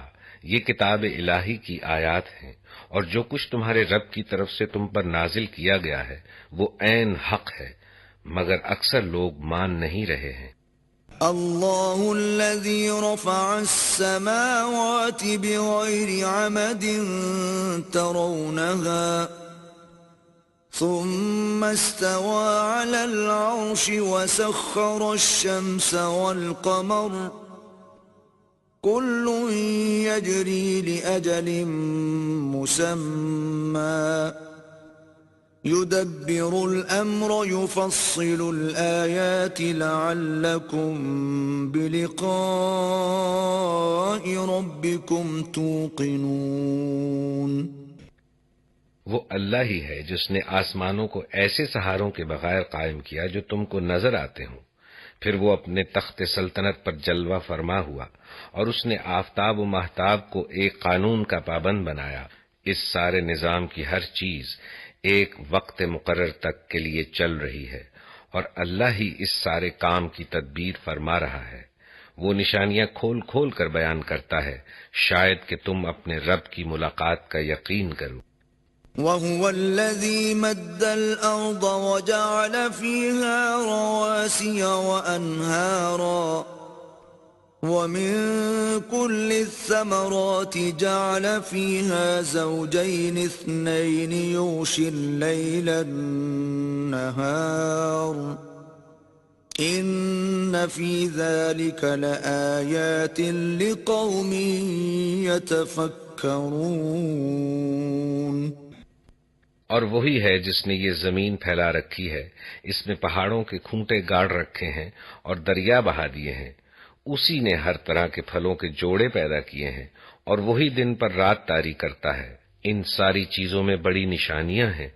یہ کتاب الہی کی آیات ہیں، اور جو کچھ تمہارے رب کی طرف سے تم پر نازل کیا گیا ہے وہ عین حق ہے، مگر اکثر لوگ مان نہیں رہے ہیں. اللہ الذي رفع السماوات بغير عمد ترونها ثم استوى على العرش وسخر الشمس والقمر كل يجري لأجل مسمى يدبر الأمر يفصل الآيات لعلكم بلقاء ربكم توقنون. وہ اللہ ہی ہے جس نے آسمانوں کو ایسے سہاروں کے بغیر قائم کیا جو تم کو نظر آتے ہوں، پھر وہ اپنے تخت سلطنت پر جلوہ فرما ہوا، اور اس نے آفتاب و ماہتاب کو ایک قانون کا پابند بنایا. اس سارے نظام کی ہر چیز ایک وقت مقرر تک کے لیے چل رہی ہے، اور اللہ ہی اس سارے کام کی تدبیر فرما رہا ہے. وہ نشانیاں کھول کھول کر بیان کرتا ہے، شاید کہ تم اپنے رب کی ملاقات کا یقین کرو. وَهُوَ الَّذِي مَدَّ الْأَرْضَ وَجَعَلَ فِيهَا رَوَاسِيَ وَأَنْهَارًا وَمِن كُلِّ الثَّمَرَاتِ جَعَلَ فِيهَا زَوْجَيْنِ اثْنَيْنِ يُغْشِي اللَّيْلَ النَّهَارَ إِنَّ فِي ذَلِكَ لَآيَاتٍ لِقَوْمٍ يَتَفَكَّرُونَ. اور وہی ہے جس نے یہ زمین پھیلا رکھی ہے، اس میں پہاڑوں کے کھونٹے گاڑ رکھے ہیں اور دریا بہا دیے ہیں. اسی نے ہر طرح کے پھلوں کے جوڑے پیدا کیے ہیں، اور وہی دن پر رات طاری کرتا ہے. ان ساری چیزوں میں بڑی نشانیاں ہیں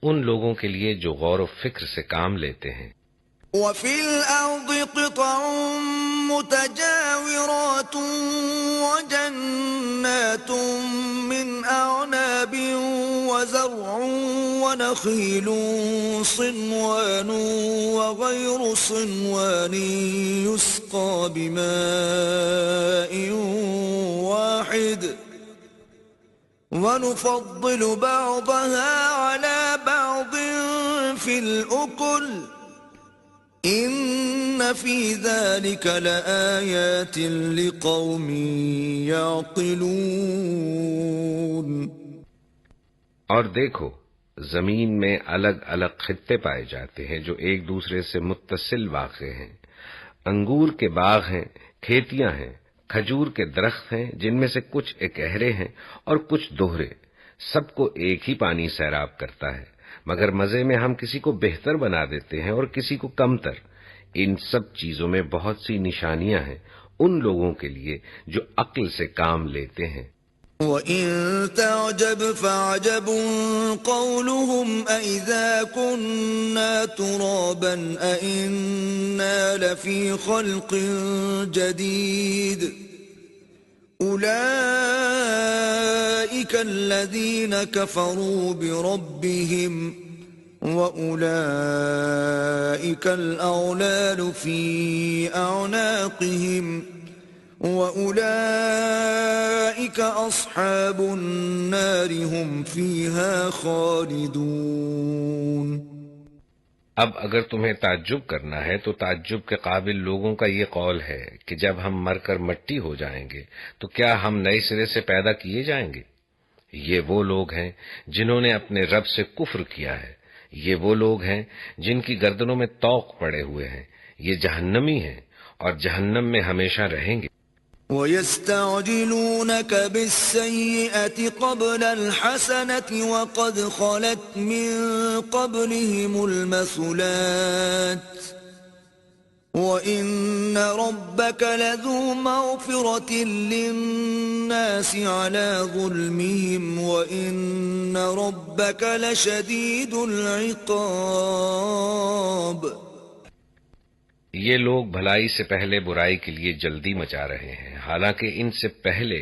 ان لوگوں کے لیے جو غور و فکر سے کام لیتے ہیں. وَفِي الْأَرْضِ قِطَعٌ مُتَجَاوِرَاتٌ وَجَنَّاتٌ مِّنْ أَعْنَابٍ وَزَرْعٌ وَنَخِيلٌ صِنْوَانٌ وَغَيْرُ صِنْوَانٍ يُسْقَىٰ بِمَاءٍ وَاحِدٍ وَنُفَضِّلُ بَعْضَهَا عَلَىٰ بَعْضٍ فِي الْأُكُلِ إِنَّ فِي ذَلِكَ لَآيَاتٍ لِقَوْمٍ يَعْقِلُونَ. اور دیکھو، زمین میں الگ الگ خطے پائے جاتے ہیں جو ایک دوسرے سے متصل واقع ہیں. انگور کے باغ ہیں، کھیتیاں ہیں، کھجور کے درخت ہیں جن میں سے کچھ اکہرے ہیں اور کچھ دوہرے. سب کو ایک ہی پانی سیراب کرتا ہے، مگر مزے میں ہم کسی کو بہتر بنا دیتے ہیں اور کسی کو کمتر. ان سب چیزوں میں بہت سی نشانیاں ہیں ان لوگوں کے لیے جو عقل سے کام لیتے ہیں. وَإِن تَعْجَبْ فَعَجَبٌ قَوْلُهُمْ أَإِذَا كُنَّا تُرَابًا أَإِنَّا لَفِي خَلْقٍ جَدِيدٍ أُولَئِكَ الَّذِينَ كَفَرُوا بِرَبِّهِمْ وَأُولَئِكَ الْأَغْلَالُ فِي أَعْنَاقِهِمْ وَأُولَئِكَ أَصْحَابُ النَّارِ هُمْ فِيهَا خَالِدُونَ. اب اگر تمہیں تعجب کرنا ہے تو تعجب کے قابل لوگوں کا یہ قول ہے کہ جب ہم مر کر مٹی ہو جائیں گے تو کیا ہم نئے سرے سے پیدا کیے جائیں گے؟ یہ وہ لوگ ہیں جنہوں نے اپنے رب سے کفر کیا ہے. یہ وہ لوگ ہیں جن کی گردنوں میں طوق پڑے ہوئے ہیں. یہ جہنمی ہیں اور جہنم میں ہمیشہ رہیں گے. وَيَسْتَعْجِلُونَكَ بِالسَّيِّئَةِ قَبْلَ الْحَسَنَةِ وَقَدْ خَلَتْ مِن قَبْلِهِمُ الْمَثُلَاتُ وَإِنَّ رَبَّكَ لَذُو مَغْفِرَةٍ لِّلنَّاسِ عَلَىٰ ظُلْمِهِمْ وَإِنَّ رَبَّكَ لَشَدِيدُ الْعِقَابِ. یہ لوگ بھلائی سے پہلے برائی کے لیے جلدی مچا رہے ہیں، حالانکہ ان سے پہلے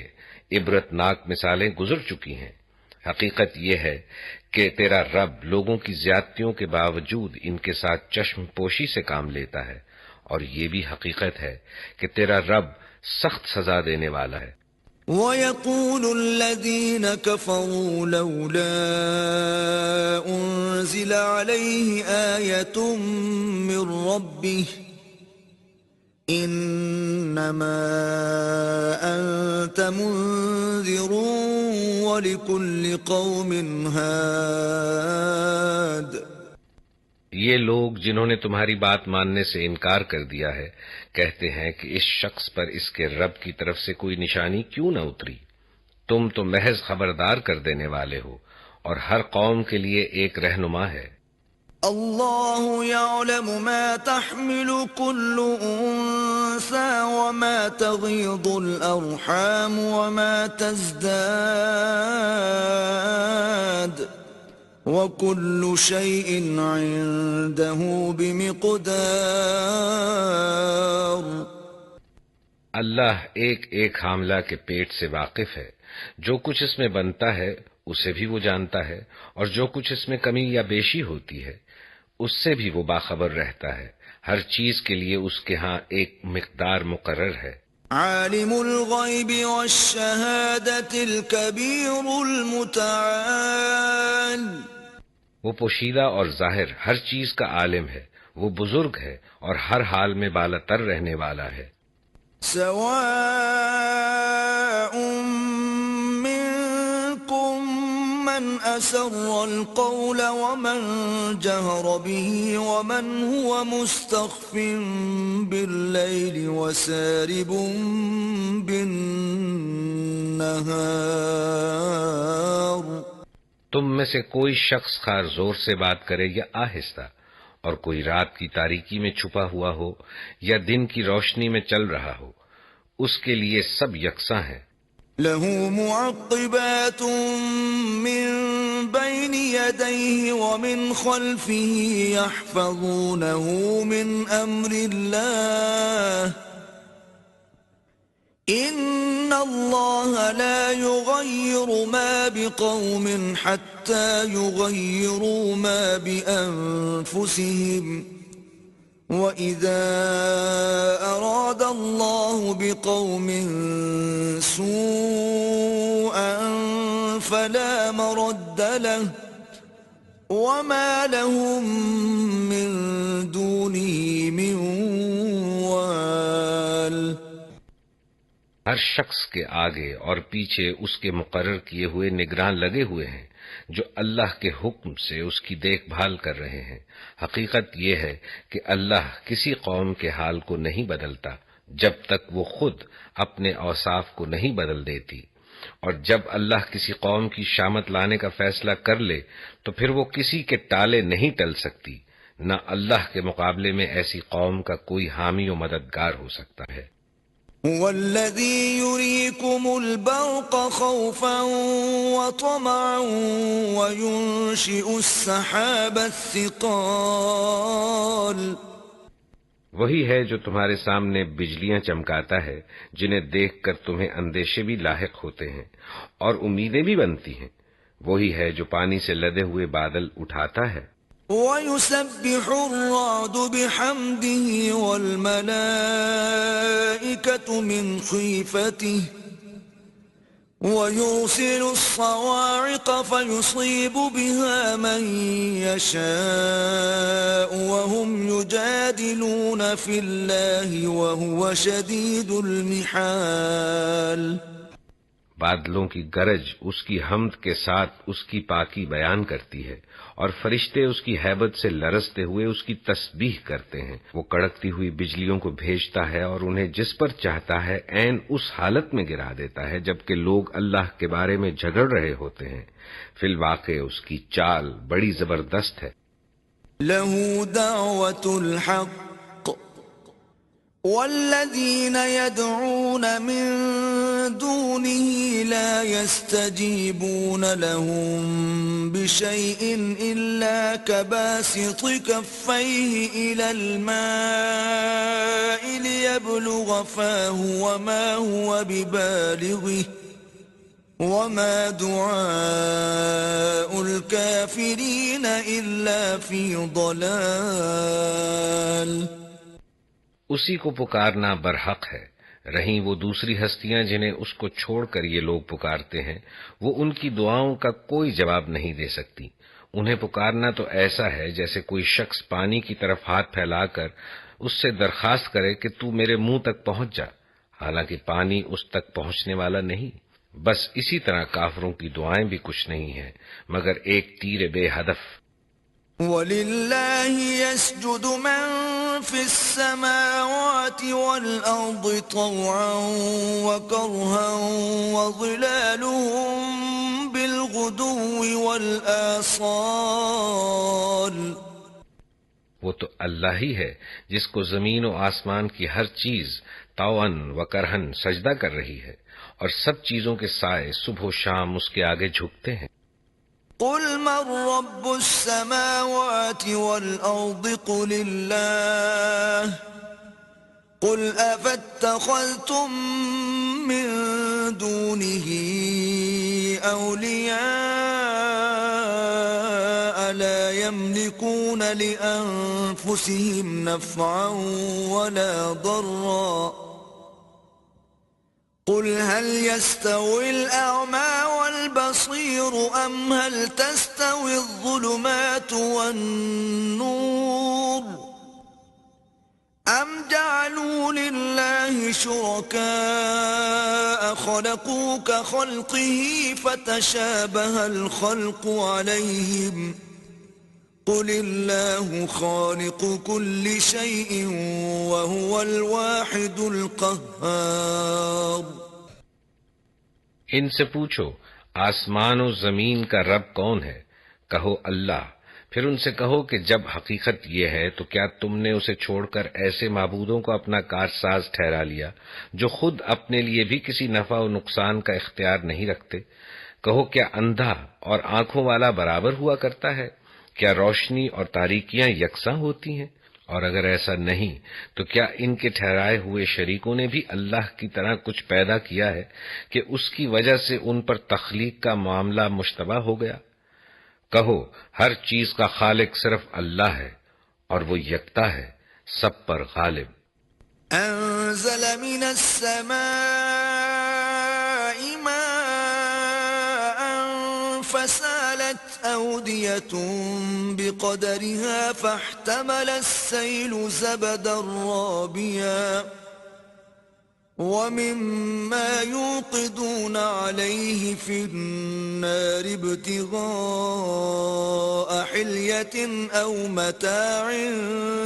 عبرتناک مثالیں گزر چکی ہیں۔ حقیقت یہ ہے کہ تیرا رب لوگوں کی زیادتیوں کے باوجود ان کے ساتھ چشم پوشی سے کام لیتا ہے، اور یہ بھی حقیقت ہے کہ تیرا رب سخت سزا دینے والا ہے۔ وَيَقُولُ الَّذِينَ كَفَرُوا لَوْلَا أُنزِلَ عَلَيْهِ آيَةٌ مِّن رَّبِّهِ إِنَّمَا أَنتَ مُنذِرٌ وَلِكُلِّ قَوْمٍ هَادٍ۔ یہ لوگ جنہوں نے تمہاری بات ماننے سے انکار کر دیا ہے کہتے ہیں کہ اس شخص پر اس کے رب کی طرف سے کوئی نشانی کیوں نہ اتری؟ تم تو محض خبردار کر دینے والے ہو، اور ہر قوم کے لیے ایک رہنما ہے۔ اللہ يعلم ما تحمل كل انثى وما تغيض الارحام وما تزداد وَكُلُّ شَيْءٍ عِندَهُ بِمِقْدَارٍ۔ اللہ ایک ایک حاملہ کے پیٹ سے واقف ہے، جو کچھ اس میں بنتا ہے اسے بھی وہ جانتا ہے، اور جو کچھ اس میں کمی یا بیشی ہوتی ہے اس سے بھی وہ باخبر رہتا ہے۔ ہر چیز کے لیے اس کے ہاں ایک مقدار مقرر ہے۔ عالم الغیب والشہادۃ الکبیر المتعال۔ وہ پوشیدہ اور ظاہر ہر چیز کا عالم ہے، وہ بزرگ ہے اور ہر حال میں بالا تر رہنے والا ہے۔ سواء منکم من اسر القول ومن جهر به ومن هو مستخف باللیل وسارب بالنهار۔ تم میں سے کوئی شخص خواہ زور سے بات کرے یا آہستہ، اور کوئی رات کی تاریکی میں چھپا ہوا ہو یا دن کی روشنی میں چل رہا ہو، اس کے لیے سب یکساں ہیں۔ لَهُ مُعَقِّبَاتٌ مِّن بَيْنِ يَدَيْهِ وَمِنْ خَلْفِهِ يَحْفَظُونَهُ مِنْ أَمْرِ اللَّهِ إِنَّ اللَّهَ لَا يُغَيِّرُ مَا بِقَوْمٍ حَتَّى يُغَيِّرُوا مَا بِأَنفُسِهِمْ وَإِذَا أَرَادَ اللَّهُ بِقَوْمٍ سُوءًا فَلَا مَرَدَّ لَهُ وَمَا لَهُم مِّن دُونِهِ مِن وَالٍ۔ ہر شخص کے آگے اور پیچھے اس کے مقرر کیے ہوئے نگراں لگے ہوئے ہیں، جو اللہ کے حکم سے اس کی دیکھ بھال کر رہے ہیں۔ حقیقت یہ ہے کہ اللہ کسی قوم کے حال کو نہیں بدلتا جب تک وہ خود اپنے اوصاف کو نہیں بدل دیتی، اور جب اللہ کسی قوم کی شامت لانے کا فیصلہ کر لے تو پھر وہ کسی کے ٹالے نہیں ٹل سکتی، نہ اللہ کے مقابلے میں ایسی قوم کا کوئی حامی و مددگار ہو سکتا ہے۔ هو الذي يريكم البرق خوفا وطمعا وينشئ السحاب الثقال۔ وہی ہے جو تمہارے سامنے بجلیاں چمکاتا ہے، جنہیں دیکھ کر تمہیں اندیشے بھی لاحق ہوتے ہیں اور امیدیں بھی بنتی ہیں۔ وہی ہے جو پانی سے لدے ہوئے بادل اٹھاتا ہے۔ وَيُسَبِّحُ الرَّعْدُ بِحَمْدِهِ وَالْمَلَائِكَةُ مِنْ خِيفَتِهِ وَيُرْسِلُ الصَّوَاعِقَ فَيُصِيبُ بِهَا مَن يَشَاءُ وَهُمْ يُجَادِلُونَ فِي اللَّهِ وَهُوَ شَدِيدُ الْمِحَالِ۔ بادلوں کی گرج اس کی حمد کے ساتھ اس کی پاکی بیان کرتی ہے، اور فرشتے اس کی ہیبت سے لرزتے ہوئے اس کی تسبیح کرتے ہیں۔ وہ کڑکتی ہوئی بجلیوں کو بھیجتا ہے اور انہیں جس پر چاہتا ہے عین اس حالت میں گرا دیتا ہے جبکہ لوگ اللہ کے بارے میں جھگڑ رہے ہوتے ہیں۔ فی الواقع اس کی چال بڑی زبردست ہے۔ لَهُ دَعْوَةُ الْحَقِّ وَالَّذِينَ يَدْعُونَ مِن دُونِهِ لَا يَسْتَجِيبُونَ لَهُم بِشَيْءٍ إِلَّا كَبَاسِطِ كَفَّيْهِ إِلَى الْمَاءِ لِيَبْلُغَ فَاهُ وَمَا هُوَ بِبَالِغِهِ وما دعاء الكافرين إلا في ضلال. اسی کو پکارنا برحق ہے، رہیں وہ دوسری ہستیاں جنہیں اس کو چھوڑ کر یہ لوگ پکارتے ہیں، وہ ان کی دعاؤں کا کوئی جواب نہیں دے سکتی. انہیں پکارنا تو ایسا ہے جیسے کوئی شخص پانی کی طرف ہاتھ پھیلا کر اس سے درخواست کرے کہ تو میرے منہ تک پہنچ جا، حالانکہ پانی اس تک پہنچنے والا نہیں. بس اسی طرح کافروں کی دعائیں بھی کچھ نہیں ہیں مگر ایک تیر بے ہدف. وَلِلَّهِ يَسْجُدُ مَن فِي السَّمَاوَاتِ وَالْأَرْضِ طَوْعًا وَكَرْهًا وَظِلَالُهُم بِالْغُدُوِّ وَالْآصَالِ. وہ تو اللہ ہی ہے جس کو زمین و آسمان کی ہر چیز طوعاً و کرہن سجدہ کر رہی ہے، اور سب چیزوں کے سائے صبح و شام اس کے آگے جھکتے ہیں. قل من رب السماوات والأرض قل الله قل أفاتخذتم من دونه أولياء لا يملكون لأنفسهم نفعا ولا ضرا قل هل يستوي الأعمى والبصير أم هل تستوي الظلمات والنور أم جعلوا لله شركاء خلقوا كخلقه فتشابه الخلق عليهم قل الله خالق كل شيء وهو الواحد القهار. ان سے پوچھو آسمان و زمین کا رب کون ہے؟ کہو اللہ. پھر ان سے کہو کہ جب حقیقت یہ ہے تو کیا تم نے اسے چھوڑ کر ایسے معبودوں کو اپنا کارساز ٹھہرا لیا جو خود اپنے لیے بھی کسی نفع و نقصان کا اختیار نہیں رکھتے؟ کہو کیا اندھا اور آنکھوں والا برابر ہوا کرتا ہے؟ کیا روشنی اور تاریکیاں یکساں ہوتی ہیں؟ اور اگر ایسا نہیں تو کیا ان کے ٹھہرائے ہوئے شریکوں نے بھی اللہ کی طرح کچھ پیدا کیا ہے کہ اس کی وجہ سے ان پر تخلیق کا معاملہ مشتبہ ہو گیا؟ کہو ہر چیز کا خالق صرف اللہ ہے اور وہ یکتا ہے، سب پر غالب. انزل من السماء ماء فسالت أودية بقدرها فاحتمل السيل زبدا رابيا ومما يوقدون عليه في النار ابتغاء حلية أو متاع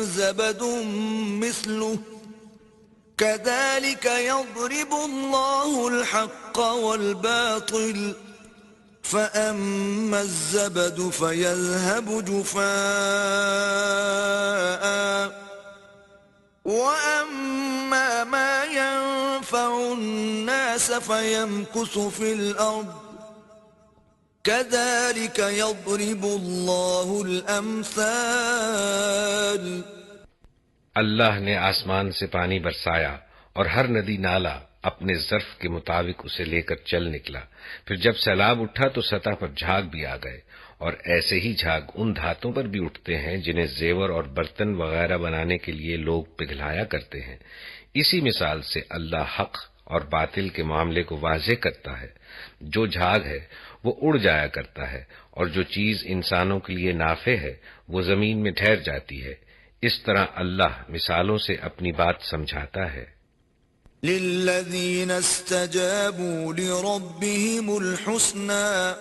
زبد مثله كذلك يضرب الله الحق والباطل فأما الزبد فيذهب جفاء وأما ما ينفع الناس فيمكث في الأرض كذلك يضرب الله الأمثال. اللہ نے آسمان سے پانی برسایا اور ہر ندی نالا اپنے ظرف کے مطابق اسے لے کر چل نکلا. پھر جب سیلاب اٹھا تو سطح پر جھاگ بھی آ گئے، اور ایسے ہی جھاگ ان دھاتوں پر بھی اٹھتے ہیں جنہیں زیور اور برتن وغیرہ بنانے کے لیے لوگ پگھلایا کرتے ہیں. اسی مثال سے اللہ حق اور باطل کے معاملے کو واضح کرتا ہے. جو جھاگ ہے وہ اڑ جایا کرتا ہے، اور جو چیز انسانوں کے لیے نافع ہے وہ زمین میں ٹھہر جاتی ہے. اس طرح اللہ مثالوں سے اپنی بات سمجھاتا ہے. للذین استجابوا لربهم الحسنى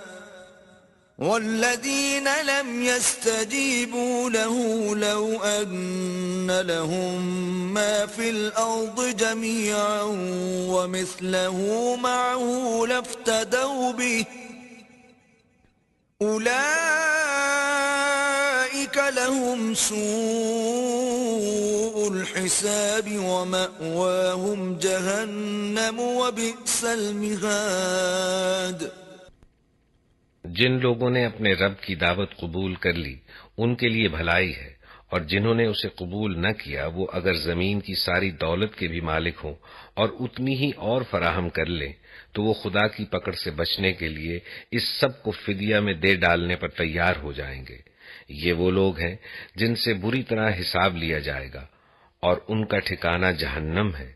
والذین لم يستجیبوا له لو ان لهم ما في الارض جميعا ومثله معه لافتدوا به أولئك لهم سوء الحساب ومأواهم جهنم وبئس المهاد. جن لوگوں نے اپنے رب کی دعوت قبول کر لی ان کے لیے بھلائی ہے، اور جنہوں نے اسے قبول نہ کیا وہ اگر زمین کی ساری دولت کے بھی مالک ہوں اور اتنی ہی اور فراہم کر لیں تو وہ خدا کی پکڑ سے بچنے کے لیے اس سب کو فدیہ میں دے ڈالنے پر تیار ہو جائیں گے۔ یہ وہ لوگ ہیں جن سے بری طرح حساب لیا جائے گا، اور ان کا ٹھکانہ جہنم ہے،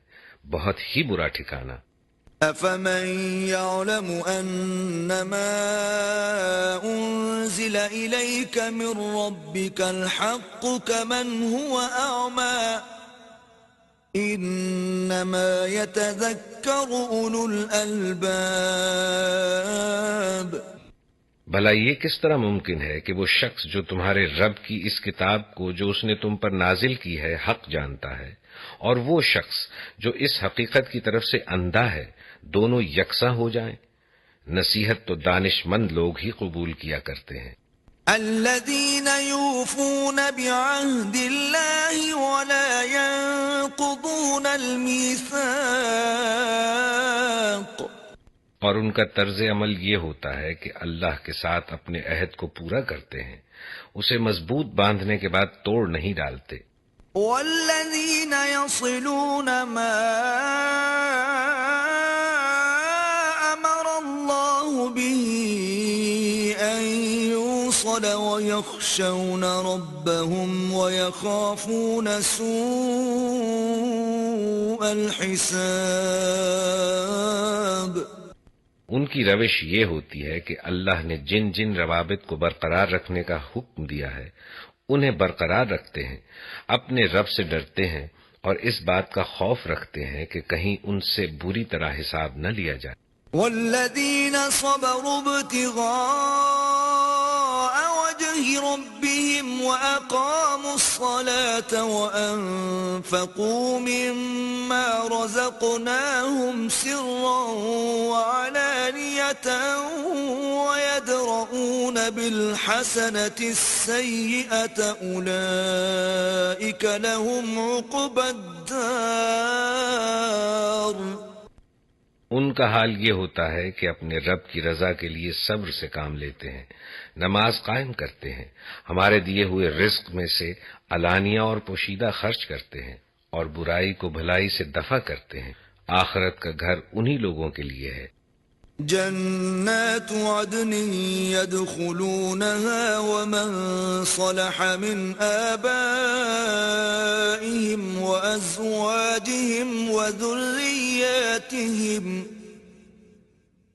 بہت ہی برا ٹھکانہ۔ أَفَمَن يَعْلَمُ أَنَّمَا أُنزِلَ إِلَيْكَ مِن رَّبِّكَ الْحَقُّ كَمَنْ هُوَ أَعْمَىٰ إِنَّمَا يَتَذَكَّرُ أُولُو الْأَلْبَابِ۔ بھلا یہ کس طرح ممکن ہے کہ وہ شخص جو تمہارے رب کی اس کتاب کو جو اس نے تم پر نازل کی ہے حق جانتا ہے، اور وہ شخص جو اس حقیقت کی طرف سے اندھا ہے، دونوں یکساں ہو جائیں؟ نصیحت تو دانش مند لوگ ہی قبول کیا کرتے ہیں۔ الذين يوفون بعهد الله ولا ينقضون الميثاق۔ اور ان کا طرز عمل یہ ہوتا ہے کہ اللہ کے ساتھ اپنے عہد کو پورا کرتے ہیں، اسے مضبوط باندھنے کے بعد توڑ نہیں ڈالتے۔ والذين يصلون ما أمر الله به أن يوصل ويخشون ربهم ويخافون سوء الحساب۔ ان کی روش یہ ہوتی ہے کہ اللہ نے جن جن روابط کو برقرار رکھنے کا حکم دیا ہے انہیں برقرار رکھتے ہیں، اپنے رب سے ڈرتے ہیں، اور اس بات کا خوف رکھتے ہیں کہ کہیں ان سے بری طرح حساب نہ لیا جائے۔ والذین صبروا ابتغاء وجه ربهم وأقاموا الصلاة وأنفقوا مما رزقناهم سرا وعلانية ويدرؤون بالحسنة السيئة أولئك لهم عقبى الدار۔ ان کا حال یہ ہوتا ہے کہ اپنے رب کی رضا کے لیے صبر سے کام لیتے ہیں، نماز قائم کرتے ہیں، ہمارے دیے ہوئے رزق میں سے علانیہ اور پوشیدہ خرچ کرتے ہیں، اور برائی کو بھلائی سے دفع کرتے ہیں۔ آخرت کا گھر انہی لوگوں کے لیے ہے۔ جنات عدن يدخلونها ومن صلح من آبائهم وأزواجهم وذرياتهم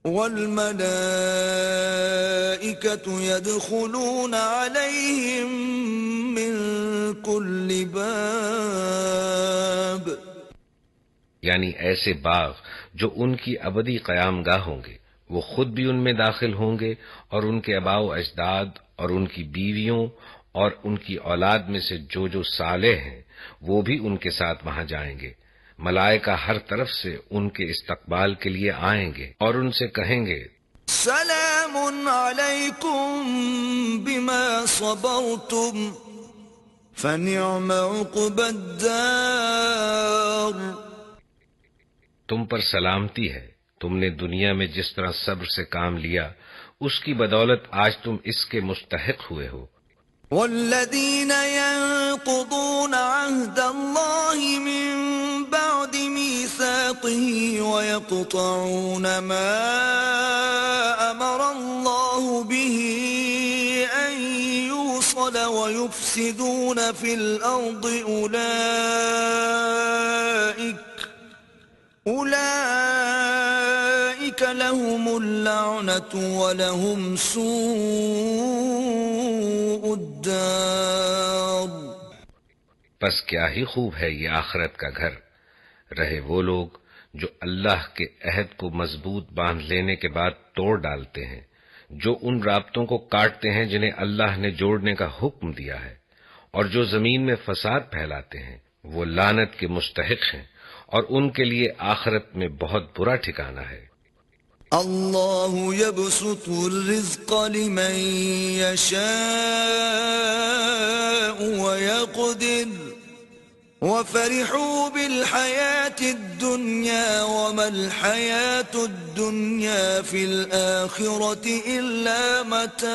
والملائكة يدخلون عليهم من كل باب۔ یعنی ایسے باغ جو ان کی ابدی قیام گاہ ہوں گے، وہ خود بھی ان میں داخل ہوں گے، اور ان کے آباء و اجداد اور ان کی بیویوں اور ان کی اولاد میں سے جو صالح ہیں وہ بھی ان کے ساتھ وہاں جائیں گے۔ ملائکہ ہر طرف سے ان کے استقبال کے لیے آئیں گے اور ان سے کہیں گے، سلام علیکم بما صبرتم فنعم عقبى الدار۔ تم پر سلامتی ہے، تم نے دنیا میں جس طرح صبر سے کام لیا اس کی بدولت آج تم اس کے مستحق ہوئے ہو۔ والذین ينقضون عهد الله من بعد ميثاقه ويقطعون ما أمر الله به أن يوصل ويفسدون في الأرض أولئك لهم اللعنة ولهم سوء الدار۔ پس کیا ہی خوب ہے یہ آخرت کا گھر۔ رہے وہ لوگ جو اللہ کے عہد کو مضبوط باندھ لینے کے بعد توڑ ڈالتے ہیں، جو ان رابطوں کو کاٹتے ہیں جنہیں اللہ نے جوڑنے کا حکم دیا ہے، اور جو زمین میں فساد پھیلاتے ہیں، وہ لعنت کے مستحق ہیں، اور ان کے لیے آخرت میں بہت برا ٹھکانہ ہے۔ اللہ يبسط الرزق لمن يشاء ويقدر وفرحوا بالحياة الدنيا وما الحياة الدنيا في الآخرة إلا متاع۔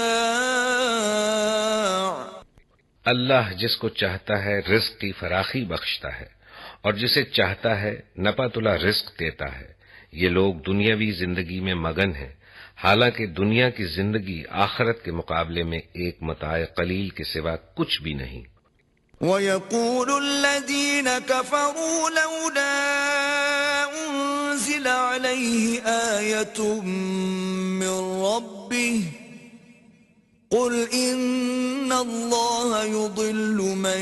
اللہ جس کو چاہتا ہے رزق کی فراخی بخشتا ہے، اور جسے چاہتا ہے نپا تلا رزق دیتا ہے۔ یہ لوگ دنیاوی زندگی میں مگن ہیں، حالانکہ دنیا کی زندگی آخرت کے مقابلے میں ایک متاع قلیل کے سوا کچھ بھی نہیں۔ وَيَقُولُ الَّذِينَ كَفَرُوا لَوْلَا أُنزِلَ عَلَيْهِ آيَةٌ مِّن رَّبِّهِ قُلْ إِنَّ اللَّهَ يُضِلُّ مَن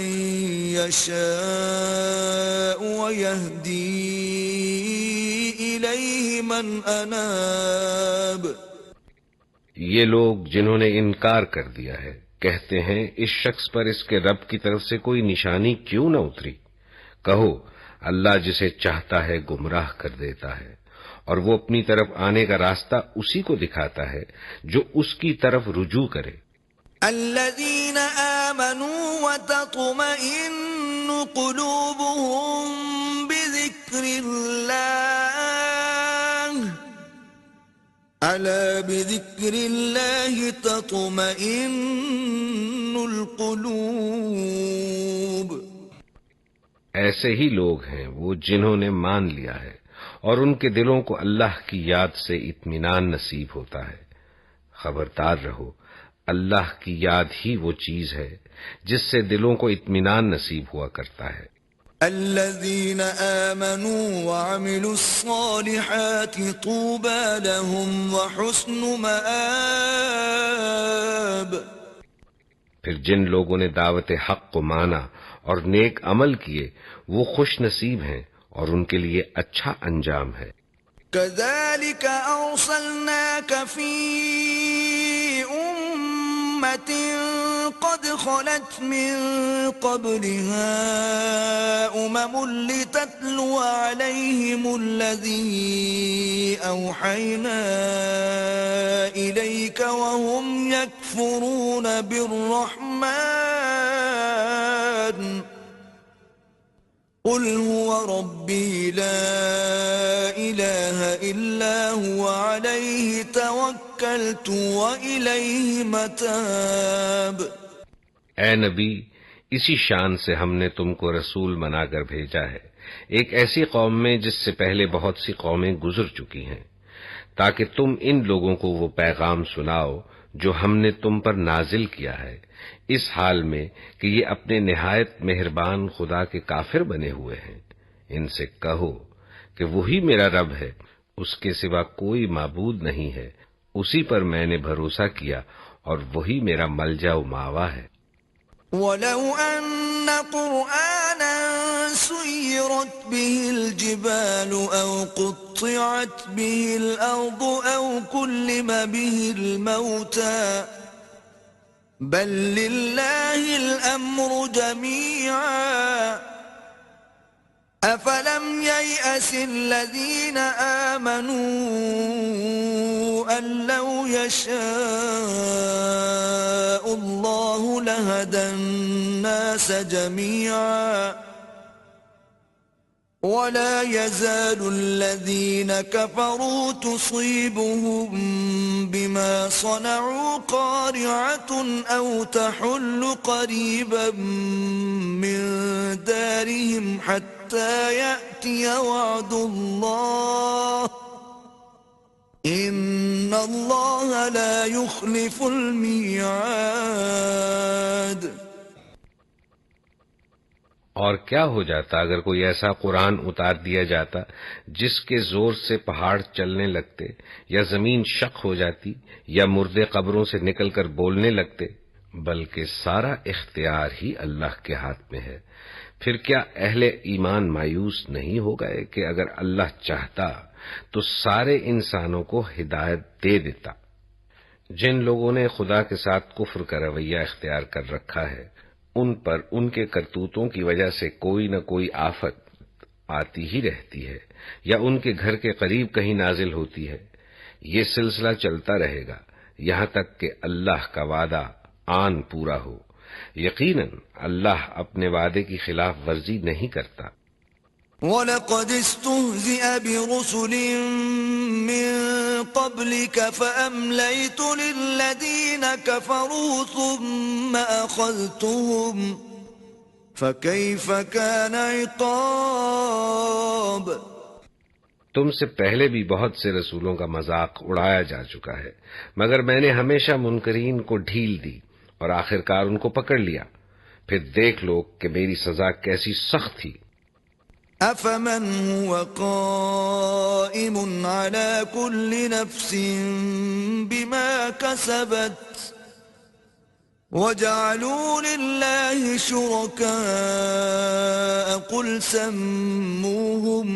يَشَاءُ وَيَهْدِي إِلَيْهِ مَنْ أَنَابَ۔ یہ لوگ جنہوں نے انکار کر دیا ہے کہتے ہیں اس شخص پر اس کے رب کی طرف سے کوئی نشانی کیوں نہ اتری؟ کہو اللہ جسے چاہتا ہے گمراہ کر دیتا ہے، اور وہ اپنی طرف آنے کا راستہ اسی کو دکھاتا ہے جو اس کی طرف رجوع کرے۔ الذين آمنوا وتطمئن قلوبهم بذكر الله ألا بذكر الله تطمئن القلوب۔ ایسے ہی لوگ ہیں وہ جنہوں نے مان لیا ہے اور ان کے دلوں کو اللہ کی یاد سے اطمینان نصیب ہوتا ہے۔ خبردار رہو، اللہ کی یاد ہی وہ چیز ہے جس سے دلوں کو اطمینان نصیب ہوا کرتا ہے۔ الذين آمنوا وعملوا الصالحات طوبى لهم وحسن مآب۔ پھر جن لوگوں نے دعوت حق کو مانا اور نیک عمل کیے وہ خوش نصیب ہیں اور ان کے لیے اچھا انجام ہے۔ كذلك أرسلناك في أمة قد خلت من قبلها لتتلو عليهم الذي أوحينا إليك وهم يكفرون بالرحمن قل هو ربي لا إله إلا هو عليه توكلت وإليه متاب۔ اے نبی، اسی شان سے ہم نے تم کو رسول بنا کر بھیجا ہے ایک ایسی قوم میں جس سے پہلے بہت سی قومیں گزر چکی ہیں، تاکہ تم ان لوگوں کو وہ پیغام سناؤ جو ہم نے تم پر نازل کیا ہے، اس حال میں کہ یہ اپنے نہایت مہربان خدا کے کافر بنے ہوئے ہیں۔ ان سے کہو کہ وہی میرا رب ہے، اس کے سوا کوئی معبود نہیں ہے، اسی پر میں نے بھروسہ کیا اور وہی میرا ملجا و ماوا ہے۔ وَلَوْ أَنَّ قُرْآنًا سُيِّرَتْ بِهِ الْجِبَالُ أَوْ قُطِّعَتْ بِهِ الْأَرْضُ أَوْ كُلِّمَ بِهِ الْمَوْتَى بَل لِّلَّهِ الْأَمْرُ جَمِيعًا أَفَلَمْ يَيْأَسِ الَّذِينَ آمَنُوا أَن لَّوْ يَشَاءُ اللَّهُ لَهَدَى النَّاسَ جَمِيعًا وَلَا يَزَالُ الَّذِينَ كَفَرُوا تُصِيبُهُم بِمَا صَنَعُوا قَارِعَةٌ أَوْ تَحُلُّ قَرِيبًا مِّن دَارِهِمْ حَتَّى يَأْتِيَ وَعْدُ اللَّهِ إِنَّ اللَّهَ لَا يُخْلِفُ الْمِيعَادَ۔ اور کیا ہو جاتا اگر کوئی ایسا قرآن اتار دیا جاتا جس کے زور سے پہاڑ چلنے لگتے، یا زمین شق ہو جاتی، یا مردے قبروں سے نکل کر بولنے لگتے، بلکہ سارا اختیار ہی اللہ کے ہاتھ میں ہے۔ پھر کیا اہل ایمان مایوس نہیں ہو گئے کہ اگر اللہ چاہتا تو سارے انسانوں کو ہدایت دے دیتا؟ جن لوگوں نے خدا کے ساتھ کفر کا رویہ اختیار کر رکھا ہے ان پر ان کے کرتوتوں کی وجہ سے کوئی نہ کوئی آفت آتی ہی رہتی ہے، یا ان کے گھر کے قریب کہیں نازل ہوتی ہے۔ یہ سلسلہ چلتا رہے گا یہاں تک کہ اللہ کا وعدہ آن پورا ہو۔ یقیناً اللہ اپنے وعدے کی خلاف ورزی نہیں کرتا۔ وَلَقَدِ اسْتُهْزِئَ بِرُسُلٍ مِّن قَبْلِكَ فَأَمْلَيْتُ لِلَّذِينَ كَفَرُوا ثُمَّ أَخَذْتُهُمْ فَكَيْفَ كَانَ عِقَابِ۔ تم سے پہلے بھی بہت سے رسولوں کا مذاق اڑایا جا چکا ہے، مگر میں نے ہمیشہ منکرین کو ڈھیل دی اور آخرکار ان کو پکڑ لیا۔ پھر دیکھ لو کہ میری سزا کیسی سخت تھی۔ أفمن هو قائم على كل نفس بما كسبت وجعلوا لله شركاء قل سموهم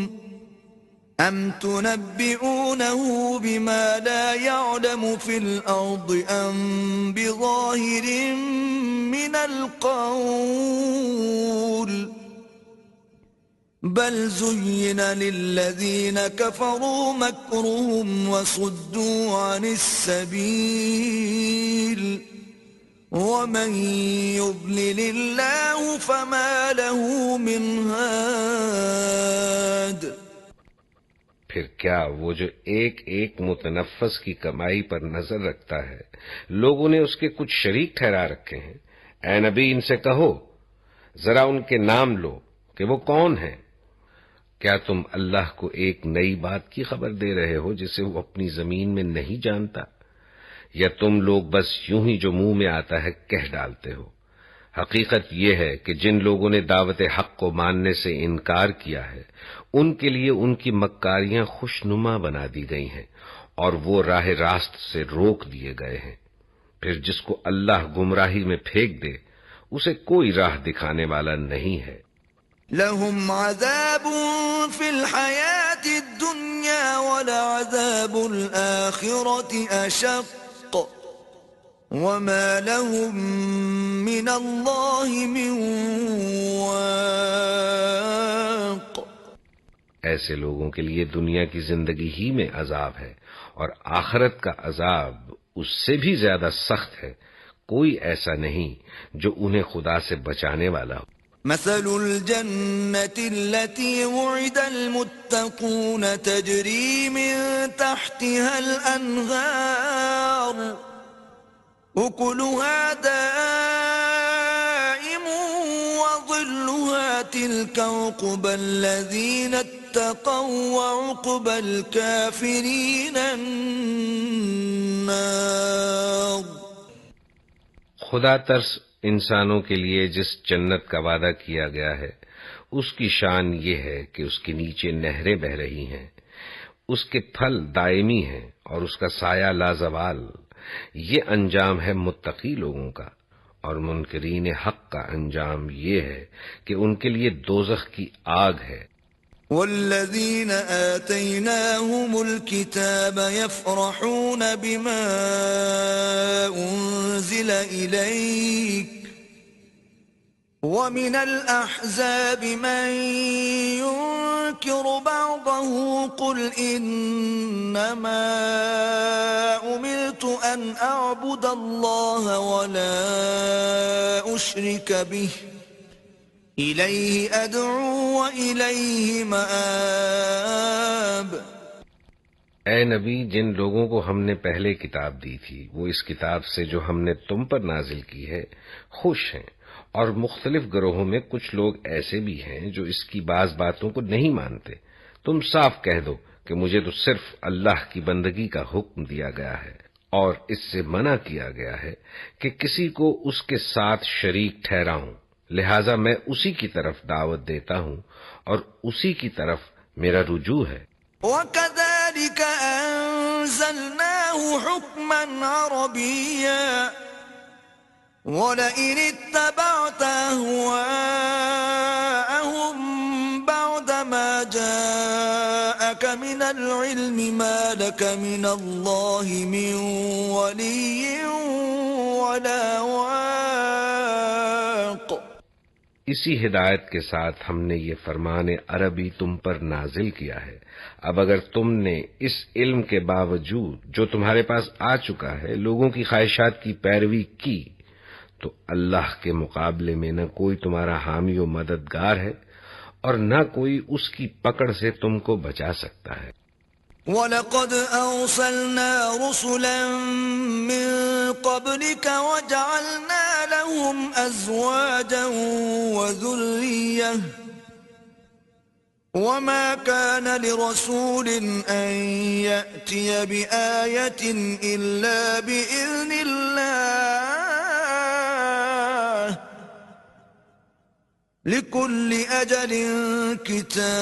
أم تنبئونه بما لا يعلم في الأرض أم بظاهر من القول بل زين للذين كفروا مكرهم وصدوا عن السبيل ومن يضلل الله فما له من هاد۔ پھر کیا وہ جو ایک ایک متنفس کی کمائی پر نظر رکھتا ہے، لوگوں نے اس کے کچھ شریک ٹھہرا رکھے ہیں؟ اے نبی ان سے کہو ذرا ان کے نام لو کہ وہ کون ہیں۔ کیا تم اللہ کو ایک نئی بات کی خبر دے رہے ہو جسے وہ اپنی زمین میں نہیں جانتا، یا تم لوگ بس یوں ہی جو منہ میں آتا ہے کہہ ڈالتے ہو؟ حقیقت یہ ہے کہ جن لوگوں نے دعوت حق کو ماننے سے انکار کیا ہے ان کے لیے ان کی مکاریاں خوشنما بنا دی گئی ہیں اور وہ راہ راست سے روک دیے گئے ہیں۔ پھر جس کو اللہ گمراہی میں پھینک دے اسے کوئی راہ دکھانے والا نہیں ہے۔ لهم عذاب في الحياة الدنيا ولعذاب الآخرة أشق وما لهم من الله من واق۔ ایسے لوگوں کے لیے دنیا کی زندگی ہی میں عذاب ہے اور آخرت کا عذاب اس سے بھی زیادہ سخت ہے، کوئی ایسا نہیں جو انہیں خدا سے بچانے والا ہو۔ مثل الجنة التي وعد المتقون تجري من تحتها الأنهار أكلها دائم وظلها تلك عقبى الذين اتقوا وعقبى الكافرين النار۔ خدا ترس انسانوں کے لیے جس جنت کا وعدہ کیا گیا ہے اس کی شان یہ ہے کہ اس کے نیچے نہریں بہ رہی ہیں، اس کے پھل دائمی ہیں اور اس کا سایہ لازوال۔ یہ انجام ہے متقی لوگوں کا، اور منکرین حق کا انجام یہ ہے کہ ان کے لیے دوزخ کی آگ ہے۔ والذين آتيناهم الكتاب يفرحون بما أنزل إليك ومن الأحزاب من ينكر بعضه قل إنما أمرت أن أعبد الله ولا أشرك به إليه أدعو وإليه مآب۔ اے نبی جن لوگوں کو ہم نے پہلے کتاب دی تھی وہ اس کتاب سے جو ہم نے تم پر نازل کی ہے خوش ہیں، اور مختلف گروہوں میں کچھ لوگ ایسے بھی ہیں جو اس کی بعض باتوں کو نہیں مانتے۔ تم صاف کہہ دو کہ مجھے تو صرف اللہ کی بندگی کا حکم دیا گیا ہے اور اس سے منع کیا گیا ہے کہ کسی کو اس کے ساتھ شریک ٹھہراؤں، لہذا میں اسی کی طرف دعوت دیتا ہوں اور اسی کی طرف میرا رجوع ہے۔ وَكَذَلِكَ أَنزَلْنَاهُ حُكْمًا عَرَبِيًّا وَلَئِنِ اتَّبَعْتَ أَهْوَاءَهُمْ بَعْدَ مَا جَاءَكَ مِنَ الْعِلْمِ مَا لَكَ مِنَ اللَّهِ مِنْ وَلِيٍّ وَلَا وَاقٍ۔ اسی ہدایت کے ساتھ ہم نے یہ فرمان عربی تم پر نازل کیا ہے۔ اب اگر تم نے اس علم کے باوجود جو تمہارے پاس آ چکا ہے لوگوں کی خواہشات کی پیروی کی تو اللہ کے مقابلے میں نہ کوئی تمہارا حامی و مددگار ہے اور نہ کوئی اس کی پکڑ سے تم کو بچا سکتا ہے۔ وَلَقَدْ أَرْسَلْنَا رُسُلًا مِّن قَبْلِكَ وَجَعَلْنَا لَهُمْ أَزْوَاجًا وَذُرِّيَّةً وما كان لرسول أن يأتي بآية إلا بإذن الله لكل أجل كتاب.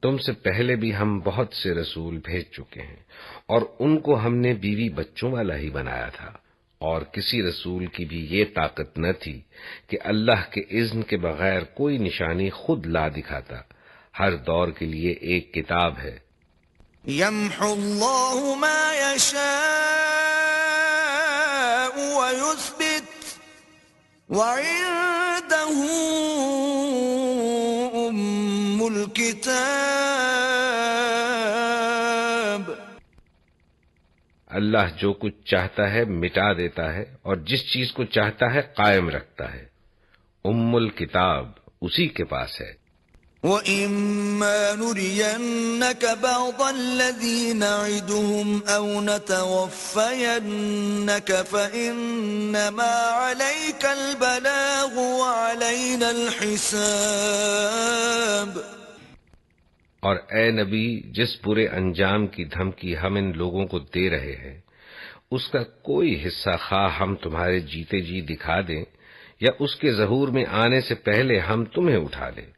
تم سے پہلے بھی ہم بہت سے رسول بھیج چکے ہیں اور ان کو ہم نے بیوی بچوں والا ہی بنایا تھا، اور کسی رسول کی بھی یہ طاقت نہ تھی کہ اللہ کے اذن کے بغیر کوئی نشانی خود لا دکھاتا. ہر دور کے لیے ایک کتاب ہے. يمحو الله ما يشاء ويثبت وعنده أم الكتاب. اللہ جو کچھ چاہتا ہے مٹا دیتا ہے اور جس چیز کو چاہتا ہے قائم رکھتا ہے. ام الکتاب اسی کے پاس ہے. وَإِمَّا نُرِيَنَّكَ بَعْضَ الَّذِي نَعِدُهُمْ أَوْ نَتَوَفَّيَنَّكَ فَإِنَّمَا عَلَيْكَ الْبَلَاغُ وَعَلَيْنَا الْحِسَابُ. اور اے نبی، جس برے انجام کی دھمکی ہم ان لوگوں کو دے رہے ہیں اس کا کوئی حصہ خواہ ہم تمہارے جیتے جی دکھا دیں یا اس کے ظہور میں آنے سے پہلے ہم تمہیں اٹھا لیں.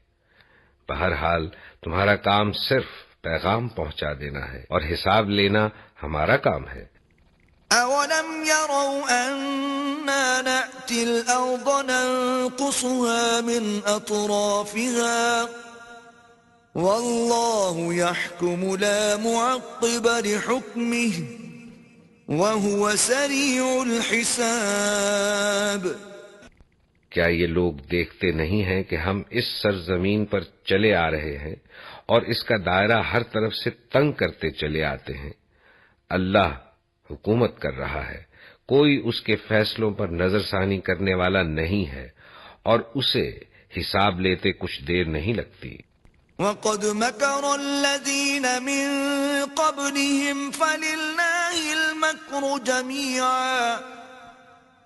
بہرحال تمہارا کام صرف پیغام پہنچا دینا ہے اور حساب لینا ہمارا کام ہے. أَوَلَمْ يَرَوْا أَنَّا نَأْتِي الْأَرْضَ نَنقُصُهَا مِنْ أَطْرَافِهَا وَاللَّهُ يَحْكُمُ لَا مُعَقِّبَ لِحُكْمِهِ وَهُوَ سَرِيعُ الْحِسَابِ. کیا یہ لوگ دیکھتے نہیں ہیں کہ ہم اس سرزمین پر چلے آ رہے ہیں اور اس کا دائرہ ہر طرف سے تنگ کرتے چلے آتے ہیں؟ اللہ حکومت کر رہا ہے، کوئی اس کے فیصلوں پر نظر ثانی کرنے والا نہیں ہے اور اسے حساب لیتے کچھ دیر نہیں لگتی. وَقَدْ مَكَرَ الَّذِينَ مِن قَبْلِهِمْ فَلِلَّهِ الْمَكْرُ جَمِيعًا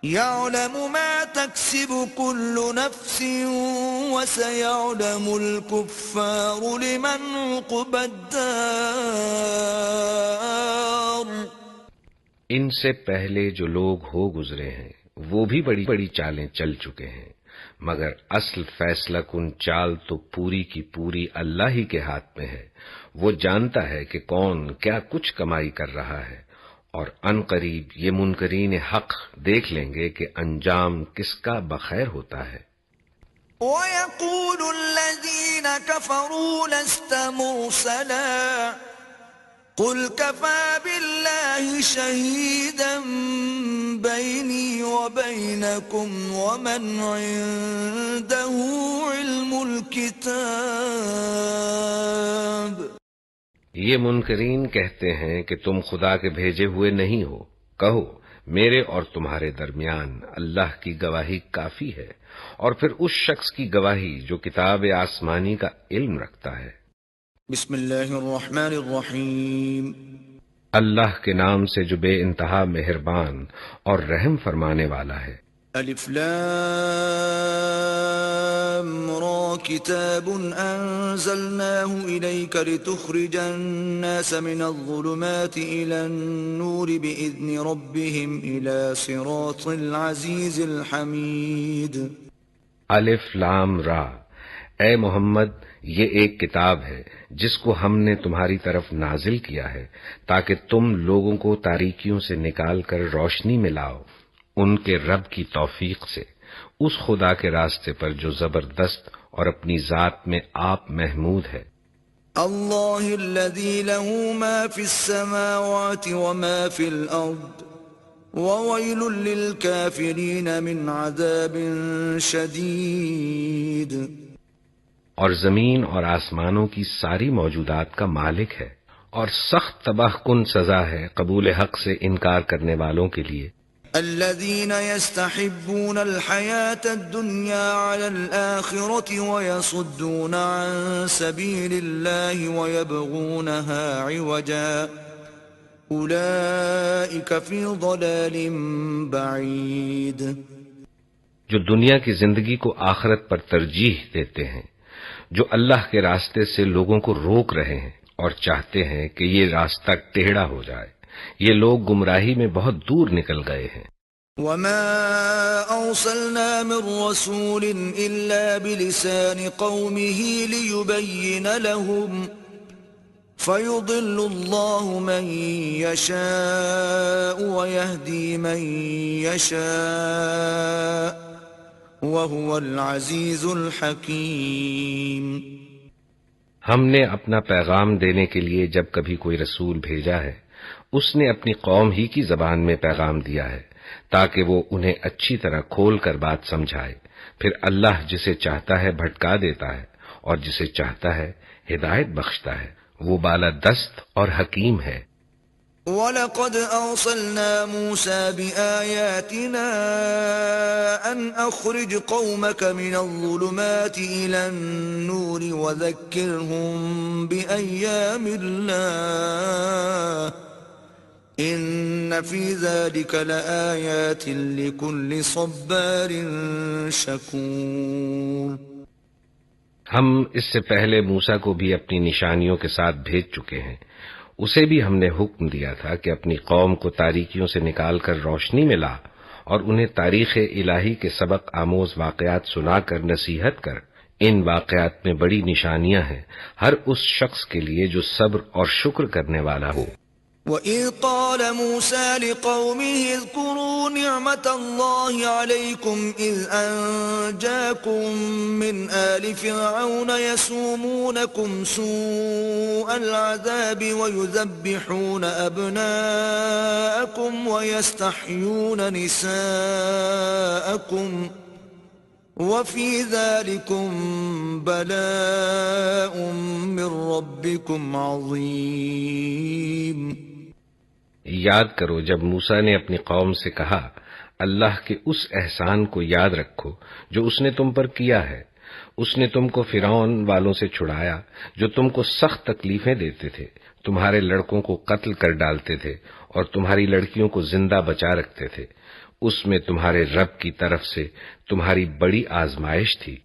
يَعْلَمُ مَا تَكْسِبُ كُلُّ نَفْسٍ وَسَيَعْلَمُ الْكُفَّارُ لِمَنْ عُقْبَى الدَّارِ. ان سے پہلے جو لوگ ہو گزرے ہیں وہ بھی بڑی بڑی چالیں چل چکے ہیں، مگر اصل فیصلہ کن چال تو پوری کی پوری اللہ ہی کے ہاتھ میں ہے. وہ جانتا ہے کہ کون کیا کچھ کمائی کر رہا ہے، اور ان قریب یہ منکرین حق دیکھ لیں گے کہ انجام کس کا بخیر ہوتا ہے. وَيَقُولُ الَّذِينَ كَفَرُوا لَسْتَ مُرْسَلًا قُلْ كَفَى بِاللَّهِ شَهِيدًا بَيْنِي وَبَيْنَكُمْ وَمَنْ عِندَهُ عِلْمُ الْكِتَابِ. یہ منکرین کہتے ہیں کہ تم خدا کے بھیجے ہوئے نہیں ہو. کہو میرے اور تمہارے درمیان اللہ کی گواہی کافی ہے، اور پھر اس شخص کی گواہی جو کتاب آسمانی کا علم رکھتا ہے. بسم اللہ الرحمن الرحیم. اللہ کے نام سے جو بے انتہا مہربان اور رحم فرمانے والا ہے. الف لام را کتاب انزلناه الیک لتخرج الناس من الظلمات الى النور باذن ربهم الى صراط العزیز الحمید. الف لام را، اے محمد یہ ایک کتاب ہے جس کو ہم نے تمہاری طرف نازل کیا ہے تاکہ تم لوگوں کو تاریکیوں سے نکال کر روشنی میں لاؤ ان کے رب کی توفیق سے، اس خدا کے راستے پر جو زبردست اور اپنی ذات میں آپ محمود ہے. اللہ الذی له ما فی السماوات وما فی الارض وویل للکافرین من عذاب شدید. اور زمین اور آسمانوں کی ساری موجودات کا مالک ہے، اور سخت تباہ کن سزا ہے قبول حق سے انکار کرنے والوں کے لیے. الذين يستحبون الحياة الدنيا على الآخرة ويصدون عن سبيل الله ويبغونها عوجا أولئك في ضلال بعيد. جو دنیا کی زندگی کو آخرت پر ترجیح دیتے ہیں، جو اللہ کے راستے سے لوگوں کو روک رہے ہیں اور چاہتے ہیں کہ یہ راستہ ٹیڑھا ہو جائے، یہ لوگ گمراہی میں بہت دور نکل گئے ہیں۔ وَمَا أَرْسَلْنَا مِن رَّسُولٍ إِلَّا بِلِسَانِ قَوْمِهِ لِيُبَيِّنَ لَهُمْ فَيُضِلُّ اللَّهُ مَن يَشَاءُ وَيَهْدِي مَن يَشَاءُ وَهُوَ الْعَزِيزُ الْحَكِيمُ۔ ہم نے اپنا پیغام دینے کے لیے جب کبھی کوئی رسول بھیجا ہے، اس نے اپنی قوم ہی کی زبان میں پیغام دیا ہے تاکہ وہ انہیں اچھی طرح کھول کر بات سمجھائے، پھر اللہ جسے چاہتا ہے بھٹکا دیتا ہے اور جسے چاہتا ہے ہدایت بخشتا ہے، وہ بالادست اور حکیم ہے۔ وَلَقَدْ أَرْسَلْنَا مُوسَى بِآيَاتِنَا أَنْ أَخْرِجْ قَوْمَكَ مِنَ الظُّلُمَاتِ إِلَى النُّورِ وَذَكِّرْهُم بِأَيَّامِ اللَّهِ إِنَّ فِي ذَلِكَ لَآيَاتٍ لِكُلِّ صَبَّارٍ شَكُورٍ۔ ہم اس سے پہلے موسیٰ کو بھی اپنی نشانیوں کے ساتھ بھیج چکے ہیں، اسے بھی ہم نے حکم دیا تھا کہ اپنی قوم کو تاریکیوں سے نکال کر روشنی میں لا اور انہیں تاریخ الہی کے سبق آموز واقعات سنا کر نصیحت کر۔ ان واقعات میں بڑی نشانیاں ہیں ہر اس شخص کے لیے جو صبر اور شکر کرنے والا ہو۔ وَإِذْ قَالَ مُوسَى لِقَوْمِهِ اذْكُرُوا نِعْمَةَ اللَّهِ عَلَيْكُمْ إِذْ أَنْجَاكُمْ مِنْ آلِ فِرْعَوْنَ يَسُومُونَكُمْ سُوءَ الْعَذَابِ وَيُذَبِّحُونَ أَبْنَاءَكُمْ وَيَسْتَحْيُونَ نِسَاءَكُمْ وَفِي ذَلِكُمْ بَلَاءٌ مِّن رَّبِّكُمْ عَظِيمٌ۔ یاد کرو جب موسیٰ نے اپنی قوم سے کہا، اللہ کے اس احسان کو یاد رکھو جو اس نے تم پر کیا ہے، اس نے تم کو فرعون والوں سے چھڑایا جو تم کو سخت تکلیفیں دیتے تھے، تمہارے لڑکوں کو قتل کر ڈالتے تھے اور تمہاری لڑکیوں کو زندہ بچا رکھتے تھے، اس میں تمہارے رب کی طرف سے تمہاری بڑی آزمائش تھی۔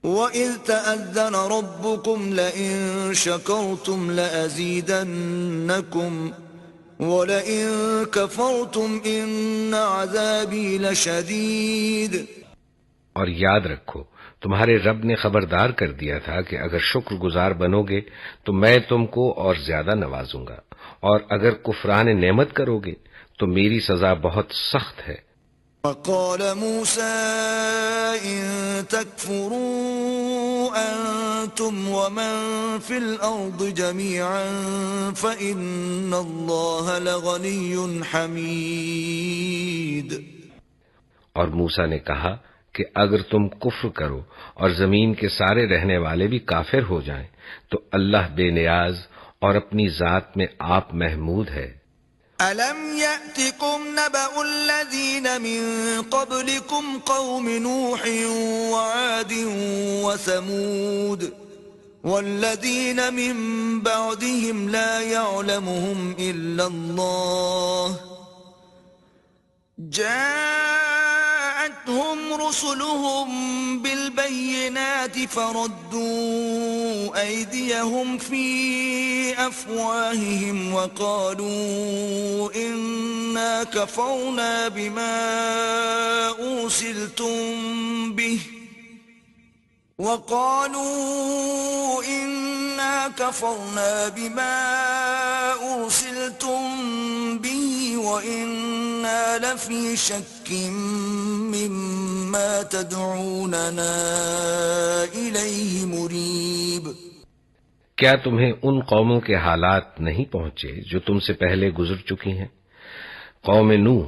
وَإِذْ تَأَذَّنَ رَبُّكُمْ لَئِن شَكَرْتُمْ لَأَزِيدَنَّكُمْ وَلَئِن كَفَرْتُمْ إِنَّ عَذَابِي لَشَدِيدٌ۔ اور یاد رکھو تمہارے رب نے خبردار کر دیا تھا کہ اگر شکر گزار بنو گے تو میں تم کو اور زیادہ نوازوں گا، اور اگر کفران نعمت کرو گے تو میری سزا بہت سخت ہے۔ وَقَالَ مُوسَىٰ إِن تَكْفُرُوا أَنتُمْ وَمَن فِي الْأَرْضِ جَمِيعًا فَإِنَّ اللَّهَ لَغَنِيٌّ حَمِيدٌ۔ اور موسیٰ نے کہا کہ اگر تم کفر کرو اور زمین کے سارے رہنے والے بھی کافر ہو جائیں تو اللہ بے نیاز اور اپنی ذات میں آپ محمود ہے۔ أَلَمْ يَأْتِكُمْ نَبَأُ الَّذِينَ مِن قَبْلِكُمْ قَوْمِ نُوحٍ وَعَادٍ وَثَمُودَ وَالَّذِينَ مِن بَعْدِهِمْ لَا يَعْلَمُهُمْ إِلَّا اللَّهُ جَاءَتْهُمْ رُسُلُهُم بِالْبَيِّنَاتِ فَرَدُّوا أَيْدِيَهُمْ فِي أَفْوَاهِهِمْ وَقَالُوا إِنَّا كَفَرْنَا بِمَا أُرْسِلْتُم بِهِ وَإِنَّا لَفِي شَكٍّ مِّمَّا تَدْعُونَنَا إِلَيْهِ مُرِيبٍ۔ کیا تمہیں ان قوموں کے حالات نہیں پہنچے جو تم سے پہلے گزر چکی ہیں؟ قوم نوح،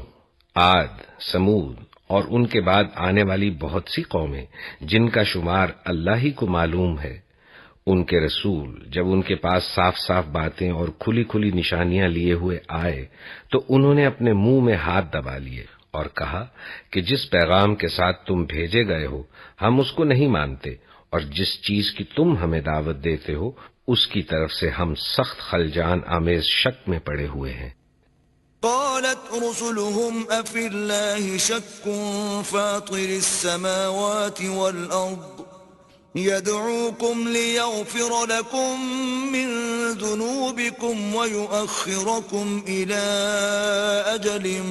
عاد، سمود اور ان کے بعد آنے والی بہت سی قومیں جن کا شمار اللہ ہی کو معلوم ہے۔ ان کے رسول جب ان کے پاس صاف صاف باتیں اور کھلی کھلی نشانیاں لیے ہوئے آئے تو انہوں نے اپنے منہ میں ہاتھ دبا لیے اور کہا کہ جس پیغام کے ساتھ تم بھیجے گئے ہو ہم اس کو نہیں مانتے، اور جس چیز کی تم ہمیں دعوت دیتے ہو اس کی طرف سے ہم سخت خلجان آمیز شک میں پڑے ہوئے ہیں۔ قالت رسلهم أفي الله شك فاطر السماوات والأرض يدعوكم ليغفر لكم من ذنوبكم ويؤخركم إلى أجل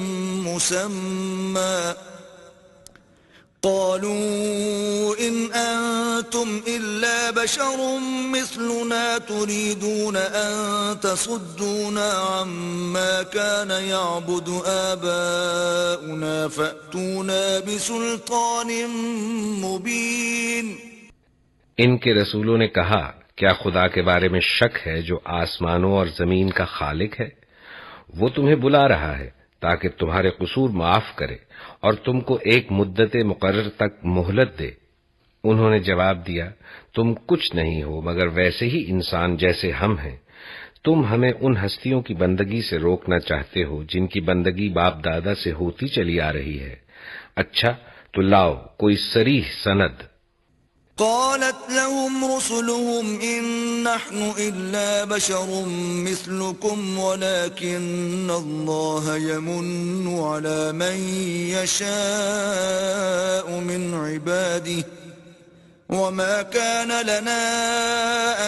مسمى قالوا إن أنتم إلا بشر مثلنا تريدون أن تصدونا عما كان يعبد آباؤنا فأتونا بسلطان مبين. ان کے رسولوں نے کہا کیا خدا کے بارے میں شک ہے جو آسمانوں اور زمین کا خالق ہے؟ وہ تمہیں بلا رہا ہے تاکہ تمہارے قصور معاف کرے اور تم کو ایک مدت مقرر تک مہلت دے. انہوں نے جواب دیا تم کچھ نہیں ہو مگر ویسے ہی انسان جیسے ہم ہیں. تم ہمیں ان ہستیوں کی بندگی سے روکنا چاہتے ہو جن کی بندگی باپ دادا سے ہوتی چلی آ رہی ہے. اچھا تو لاؤ کوئی صریح سند. قالت لهم رسلهم إن نحن إلا بشر مثلكم ولكن الله يمن على من يشاء من عباده وما كان لنا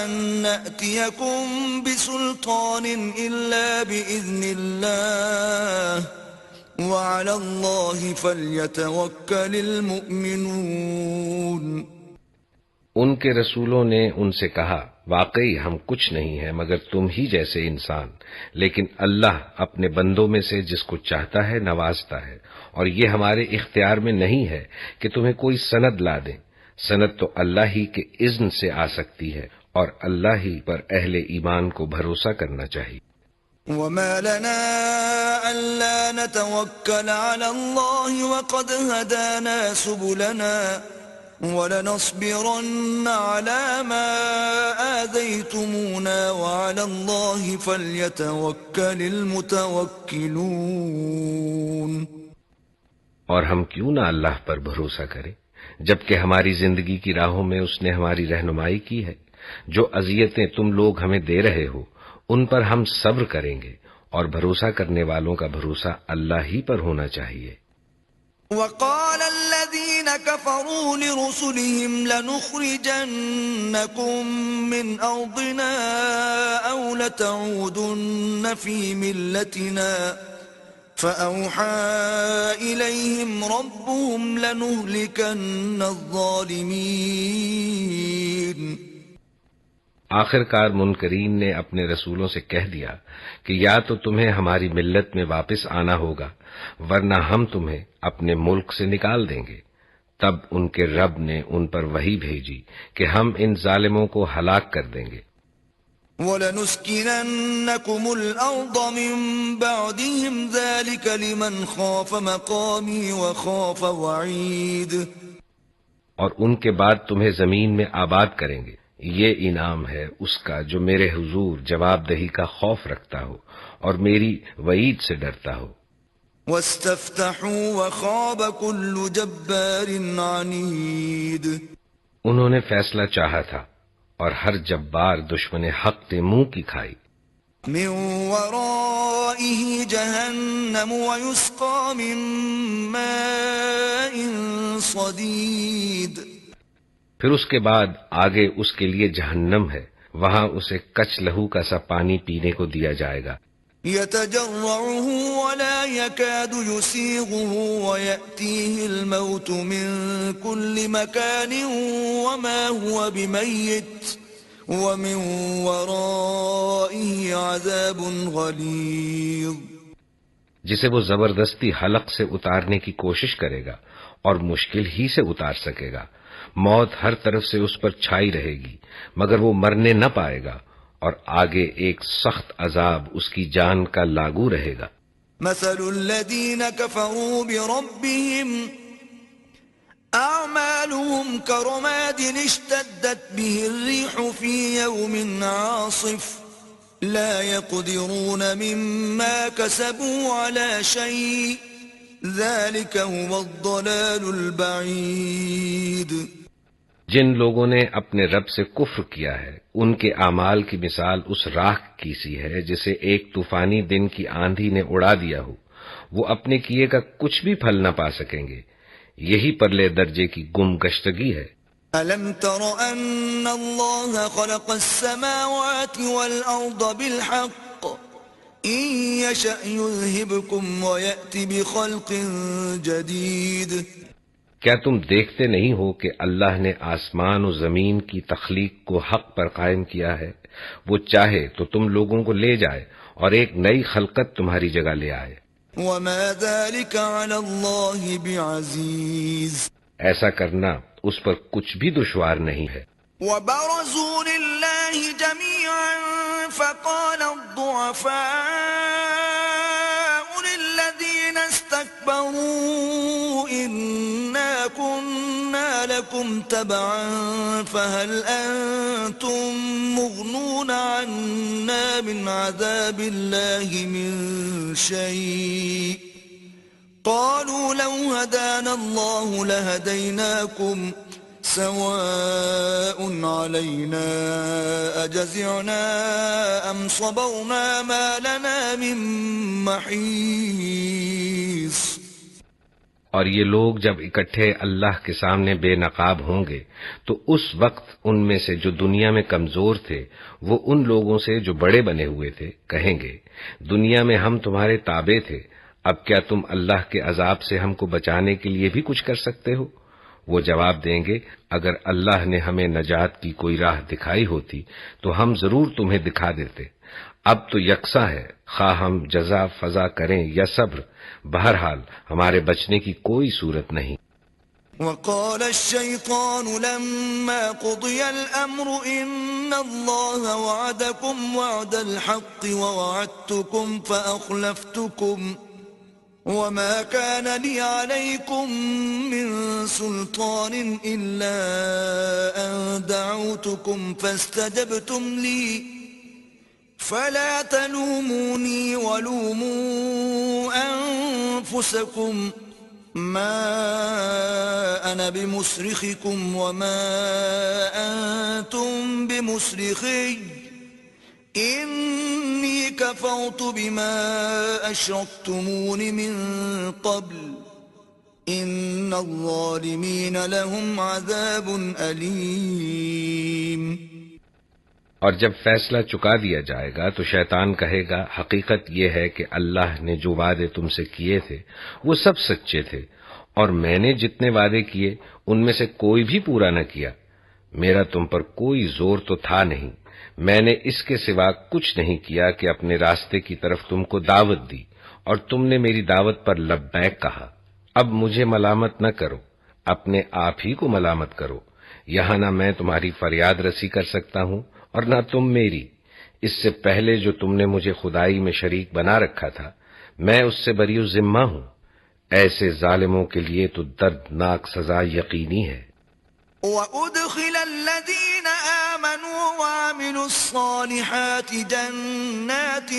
أن نأتيكم بسلطان إلا بإذن الله وعلى الله فليتوكل المؤمنون. ان کے رسولوں نے ان سے کہا واقعی ہم کچھ نہیں ہیں مگر تم ہی جیسے انسان، لیکن اللہ اپنے بندوں میں سے جس کو چاہتا ہے نوازتا ہے، اور یہ ہمارے اختیار میں نہیں ہے کہ تمہیں کوئی سند لا دیں. سند تو اللہ ہی کے اذن سے آ سکتی ہے اور اللہ ہی پر اہل ایمان کو بھروسہ کرنا چاہیے. وما لنا ألا نتوكل على الله وقد هدانا سبلنا وَلَنَصْبِرَنَّ عَلَى مَا آذَيْتُمُونَا وَعَلَى اللَّهِ فَلْيَتَوَكَّلِ الْمُتَوَكِّلُونَ. اور ہم کیوں نہ اللہ پر بھروسہ کریں جبکہ ہماری زندگی کی راہوں میں اس نے ہماری رہنمائی کی ہے. جو اذیتیں تم لوگ ہمیں دے رہے ہو ان پر ہم صبر کریں گے اور بھروسہ کرنے والوں کا بھروسہ اللہ ہی پر ہونا چاہیے. وقال الذين كفروا لرسلهم لنخرجنكم من أرضنا أو لتعودن في ملتنا فأوحى إليهم ربهم لنهلكن الظالمين. آخر کار منکرین نے اپنے رسولوں سے کہہ دیا کہ یا تو تمہیں ہماری ملت میں واپس آنا ہوگا ورنہ ہم تمہیں اپنے ملک سے نکال دیں گے. تب ان کے رب نے ان پر وحی بھیجی کہ ہم ان ظالموں کو ہلاک کر دیں گے. وَلَنُسْكِنَنَّكُمُ الْأَرْضَ مِن بَعْدِهِمْ ذَلِكَ لِمَنْ خَافَ مَقَامِي وَخَافَ وَعِيدِ. اور ان کے بعد تمہیں زمین میں آباد کریں گے. یہ انعام ہے اس کا جو میرے حضور جواب دہی کا خوف رکھتا ہو اور میری وعید سے ڈرتا ہو. وَاسْتَفْتَحُوا وَخَابَ كُلُّ جَبَّارٍ عَنِيدٍ. انہوں نے فیصلہ چاہا تھا اور ہر جبار دشمن حق نے منہ کی کھائی. مِن وَرَائِهِ جَهَنَّمُ وَيُسْقَى مِن مَّاءٍ صَدِيدٍ. پھر اس کے بعد آگے اس کے لیے جہنم ہے، وہاں اسے کچ لہو کا سا پانی پینے کو دیا جائے گا. يتجرعه ولا يكاد يسيغه ويأتيه الموت من كل مكان وما هو بميت ومن ورائه عذاب غليظ. جسے وہ زبردستی حلق سے اتارنے کی کوشش کرے گا اور مشکل ہی سے اتار سکے گا. موت ہر طرف سے اس پر چھائی رہے گی مگر وہ مرنے نہ پائے گا اور آگے ایک سخت عذاب اس کی جان کا لاگو رہے گا. مثل الذين كفروا بربهم أعمالهم كرماد اشتدت به الريح في يوم عاصف لا يقدرون مما كسبوا على شيء ذلك هو الضلال البعيد. جن لوگوں نے اپنے رب سے کفر کیا ہے ان کے اعمال کی مثال اس راکھ کی سی ہے جسے ایک طوفانی دن کی آندھی نے اڑا دیا ہو. وہ اپنے کیے کا کچھ بھی پھل نہ پا سکیں گے. یہی پرلے درجے کی گم گشتگی ہے. أَلَمْ تَرَ أَنَّ اللَّهَ خَلَقَ السَّمَاوَاتِ وَالْأَرْضَ بِالْحَقِّ إِن يَشَأْ يُذْهِبْكُمْ وَيَأْتِ بِخَلْقٍ جَدِيدٍ. کیا تم دیکھتے نہیں ہو کہ اللہ نے آسمان و زمین کی تخلیق کو حق پر قائم کیا ہے؟ وہ چاہے تو تم لوگوں کو لے جائے اور ایک نئی خلقت تمہاری جگہ لے آئے. وَمَا ذَلِكَ عَلَى اللَّهِ بِعَزِيزٍ. ایسا کرنا اس پر کچھ بھی دشوار نہیں ہے. وَبَرَزُوا لِلَّهِ جَمِيعًا فَقَالَ الضُّعَفَاءُ لِلَّذِينَ اسْتَكْبَرُوا إِنَّا كُنَّا لَكُمْ تَبَعًا فَهَلْ أَنْتُمْ مُغْنُونَ عَنَّا مِنْ عَذَابِ اللَّهِ مِنْ شَيْءٍ قالوا لو هدانا الله لهديناكم سواء علينا أجزعنا أم صبرنا ما لنا من محيص. اور یہ لوگ جب اکٹھے اللہ کے سامنے بے نقاب ہوں گے تو اس وقت ان میں سے جو دنیا میں کمزور تھے وہ ان لوگوں سے جو بڑے بنے ہوئے تھے کہیں گے دنیا میں ہم تمہارے تابع تھے، اب کیا تم اللہ کے عذاب سے ہم کو بچانے کے لیے بھی کچھ کر سکتے ہو؟ وہ جواب دیں گے اگر اللہ نے ہمیں نجات کی کوئی راہ دکھائی ہوتی تو ہم ضرور تمہیں دکھا دیتے. اب تو یکساں ہے، خواہ ہم جزا فضا کریں یا صبر، بہرحال ہمارے بچنے کی کوئی صورت نہیں. وقال الشيطان لما قضي الأمر إن الله وعدكم وعد الحق ووعدتكم فأخلفتكم وما كان لي عليكم من سلطان إلا أن دعوتكم فاستجبتم لي فلا تلوموني ولوموا أنفسكم ما أنا بمصرخكم وما أنتم بمصرخي إني كفرت بما أشركتمون من قبل إن الظالمين لهم عذاب أليم. اور جب فیصلہ چکا دیا جائے گا تو شیطان کہے گا حقیقت یہ ہے کہ اللہ نے جو وعدے تم سے کیے تھے وہ سب سچے تھے اور میں نے جتنے وعدے کیے ان میں سے کوئی بھی پورا نہ کیا. میرا تم پر کوئی زور تو تھا نہیں، میں نے اس کے سوا کچھ نہیں کیا کہ اپنے راستے کی طرف تم کو دعوت دی اور تم نے میری دعوت پر لبیک کہا. اب مجھے ملامت نہ کرو، اپنے آپ ہی کو ملامت کرو. یہاں نہ میں تمہاری فریاد رسی کر سکتا ہوں اور نہ تم میری. اس سے پہلے جو تم نے مجھے خدائی میں شریک بنا رکھا تھا میں اس سے بری ذمہ ہوں. ایسے ظالموں کے لیے تو دردناک سزا یقینی ہے. وَأُدْخِلَ الَّذِينَ آمَنُوا وَعَمِلُوا الصَّالِحَاتِ جَنَّاتٍ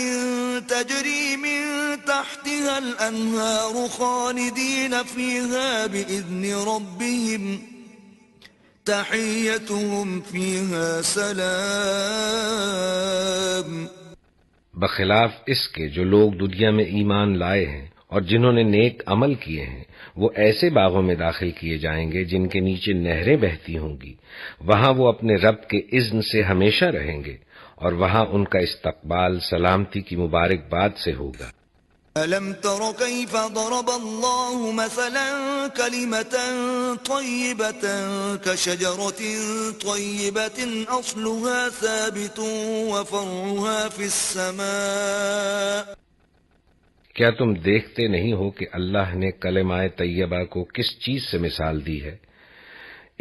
تَجْرِي مِن تَحْتِهَا الْأَنْهَارُ خَالِدِينَ فِيهَا بِإِذْنِ رَبِّهِمْ تَحِيَّتُهُمْ فِيهَا سَلَامٌ. بخلاف اس کے جو لوگ دنیا میں ایمان لائے ہیں اور جنہوں نے نیک عمل کیے ہیں وہ ایسے باغوں میں داخل کیے جائیں گے جن کے نیچے نہریں بہتی ہوں گی. وہاں وہ اپنے رب کے اذن سے ہمیشہ رہیں گے اور وہاں ان کا استقبال سلامتی کی مبارکباد سے ہوگا. أَلَمْ تَرَ كَيْفَ ضَرَبَ اللَّهُ مَثَلًا كَلِمَةً طَيِّبَةً كَشَجَرَةٍ طَيِّبَةٍ أَصْلُهَا ثَابِتٌ وَفَرْعُهَا فِي السَّمَاءِ. کیا تم دیکھتے نہیں ہو کہ اللہ نے کلمہ طیبہ کو کس چیز سے مثال دی ہے؟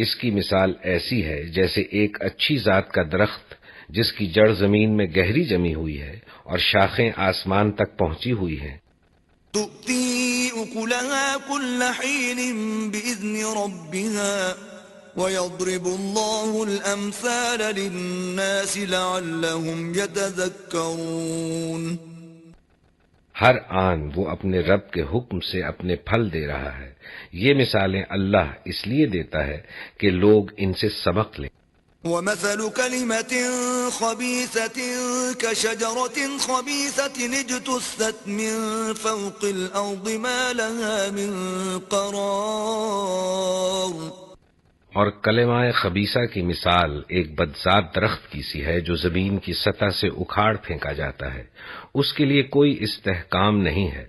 اس کی مثال ایسی ہے جیسے ایک اچھی ذات کا درخت جس کی جڑ زمین میں گہری جمی ہوئی ہے اور شاخیں آسمان تک پہنچی ہوئی ہیں. تُؤْتِي أُكُلَهَا كُلَّ حِينٍ بِإِذْنِ رَبِّهَا وَيَضْرِبُ اللَّهُ الْأَمْثَالَ لِلنَّاسِ لَعَلَّهُمْ يَتَذَكَّرُونَ. ہر آن وہ اپنے رب کے حکم سے اپنے پھل دے رہا ہے. یہ مثالیں اللہ اس لیے دیتا ہے کہ لوگ ان سے سبق لیں. ومثل كلمة خبيثة كشجرة خبيثة اجتثت من فوق الأرض ما لها من قرار. اور کلمہ خبیثہ کی مثال ایک بدذات درخت کی سی ہے جو زمین کی سطح سے اکھاڑ پھینکا جاتا ہے، اس کے لیے کوئی استحکام نہیں ہے.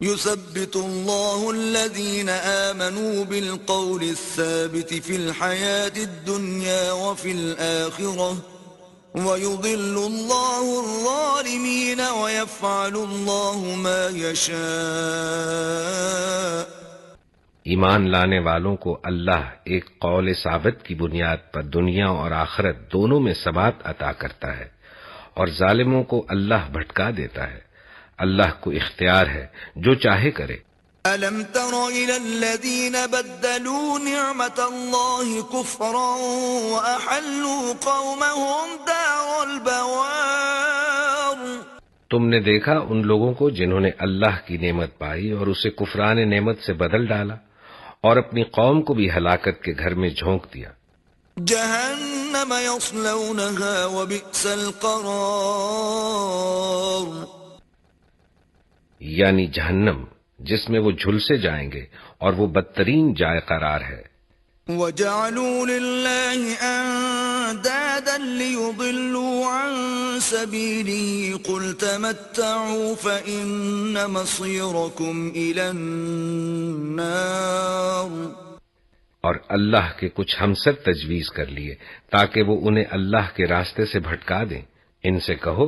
يثبت الله الذين آمنوا بالقول الثابت في الحياة الدنيا وفي الآخرة ويضل الله الظالمين ويفعل الله ما يشاء. ایمان لانے والوں کو اللہ ایک قول ثابت کی بنیاد پر دنیا اور آخرت دونوں میں ثبات عطا کرتا ہے، اور ظالموں کو اللہ بھٹکا دیتا ہے. اللہ کو اختیار ہے، جو چاہے کرے. أَلَمْ تَرَ إِلَى الَّذِينَ بَدَّلُوا نِعْمَةَ اللَّهِ كُفْرًا وَأَحَلُّوا قَوْمَهُمْ دَارَ الْبَوَارِ. تم نے دیکھا ان لوگوں کو جنہوں نے اللہ کی نعمت پائی اور اسے کفران نعمت سے بدل ڈالا، اور اپنی قوم کو بھی ہلاکت کے گھر میں جھونک دیا. جہنم یصلونها وبئس القرار. یعنی جہنم جس میں وہ جھلسے جائیں گے، اور وہ بدترین جائے قرار ہے. وَجَعَلُوا لِلَّهِ أَندَادًا لِيُضِلُّوا عَن سَبِيلِهِ قُلْ تَمَتَّعُوا فَإِنَّ مَصِيرَكُمْ إِلَى النَّارِ. اور اللہ کے کچھ ہمسر تجویز کر لیے تاکہ وہ انہیں اللہ کے راستے سے بھٹکا دیں. ان سے کہو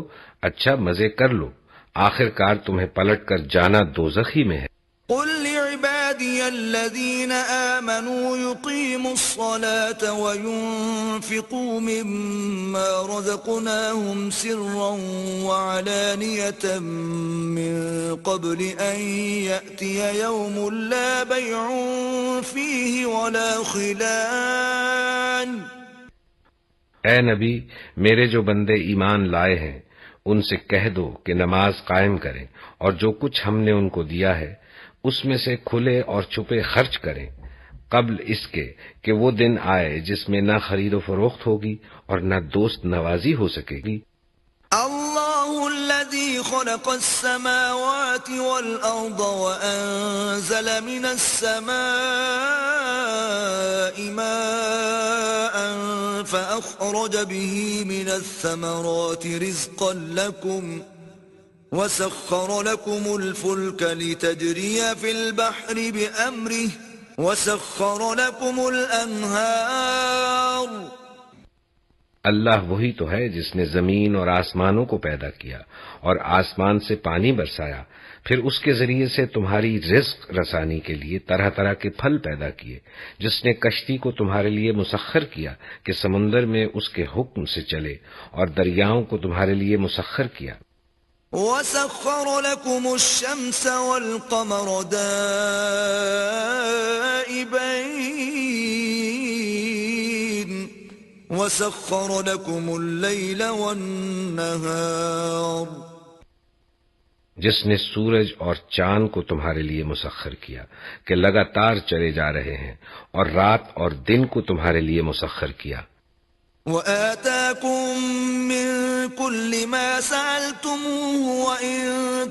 اچھا مزے کر لو، آخر کار تمہیں پلٹ کر جانا دوزخ ہی میں ہے. قل لعبادي الذين آمنوا يقيموا الصلاة وينفقوا مما رزقناهم سرا وعلانية من قبل أن يأتي يوم لا بيع فيه ولا خلال. اے نبی، میرے جو بندے ایمان لائے ہیں ان سے کہہ دو کہ نماز قائم کریں، اور جو کچھ ہم نے ان کو دیا ہے اس میں سے کھلے اور چھپے خرچ کریں، قبل اس کے کہ وہ دن آئے جس میں نہ خرید و فروخت ہوگی اور نہ دوست نوازی ہو سکے گی. اللہ الذي خلق السماوات والأرض وأنزل من السماء ماء فأخرج به من الثمرات رزقا لكم وسخر لكم الفلك لتجري في البحر بأمره وسخر لكم الأنهار. اللہ وہی تو ہے جس نے زمین اور آسمانوں کو پیدا کیا اور آسمان سے پانی برسایا، پھر اس کے ذریعے سے تمہاری رزق رسانی کے لیے طرح طرح کے پھل پیدا کیے، جس نے کشتی کو تمہارے لیے مسخر کیا کہ سمندر میں اس کے حکم سے چلے، اور دریاؤں کو تمہارے لیے مسخر کیا. وَسَخَّرَ لَكُمُ الشَّمْسَ وَالْقَمَرَ دَائِبَيْنِ وَسَخَّرَ لَكُمُ اللَّيْلَ وَالنَّهَارَ. جس نے سورج اور چاند کو تمہارے لیے مسخر کیا کہ لگاتار چلے جا رہے ہیں، اور رات اور دن کو تمہارے لیے مسخر کیا. وَآتَاكُم مِّن كُلِّ مَا سَأَلْتُمُوهُ وَإِن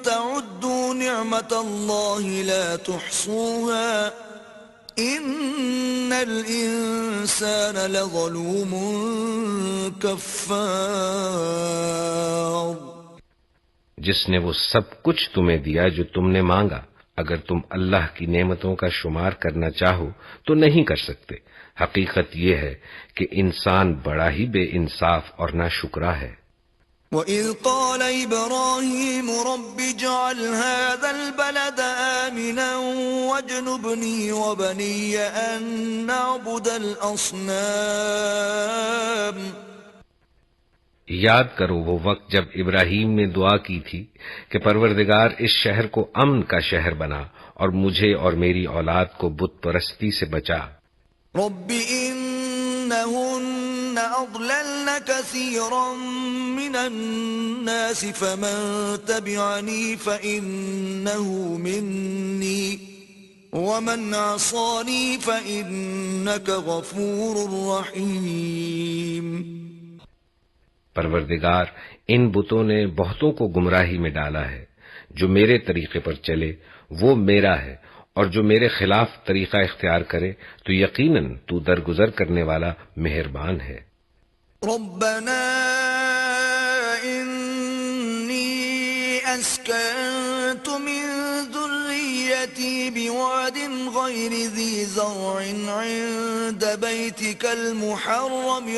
تَعُدُّوا نِعْمَةَ اللَّهِ لَا تُحْصُوهَا إِنَّ الْإِنسَانَ لَظَلُومٌ كَفَّارٌ. جس نے وہ سب کچھ تمہیں دیا جو تم نے مانگا، اگر تم اللہ کی نعمتوں کا شمار کرنا چاہو تو نہیں کر سکتے. حقیقت یہ ہے کہ انسان بڑا ہی بے انصاف اور ناشکرا ہے. وَإِذْ قَالَ إِبْرَاهِيمُ رَبِّ اجْعَلْ هَذَا الْبَلَدَ آمِنًا وَاجْنُبْنِي وَبَنِيَّ أَن نَّعْبُدَ الْأَصْنَامَ. یاد کرو وہ وقت جب ابراہیم نے دعا کی تھی کہ پروردگار اس شہر کو امن کا شہر بنا اور مجھے اور میری اولاد کو بت پرستی سے بچا. رب إنهن أضللن كثيرا من الناس فمن تبعني فإنه مني ومن عصاني فإنك غفور رحيم. پروردگار، ان بتوں نے بہتوں کو گمراہی میں ڈالا ہے. جو میرے طریقے پر چلے وہ میرا ہے، اور جو میرے خلاف طریقہ اختیار کرے تو یقیناً تو درگزر کرنے والا مہربان ہے. ربنا إني أسكنت من ذريتي بواد غير ذي زرع عند بيتك المحرم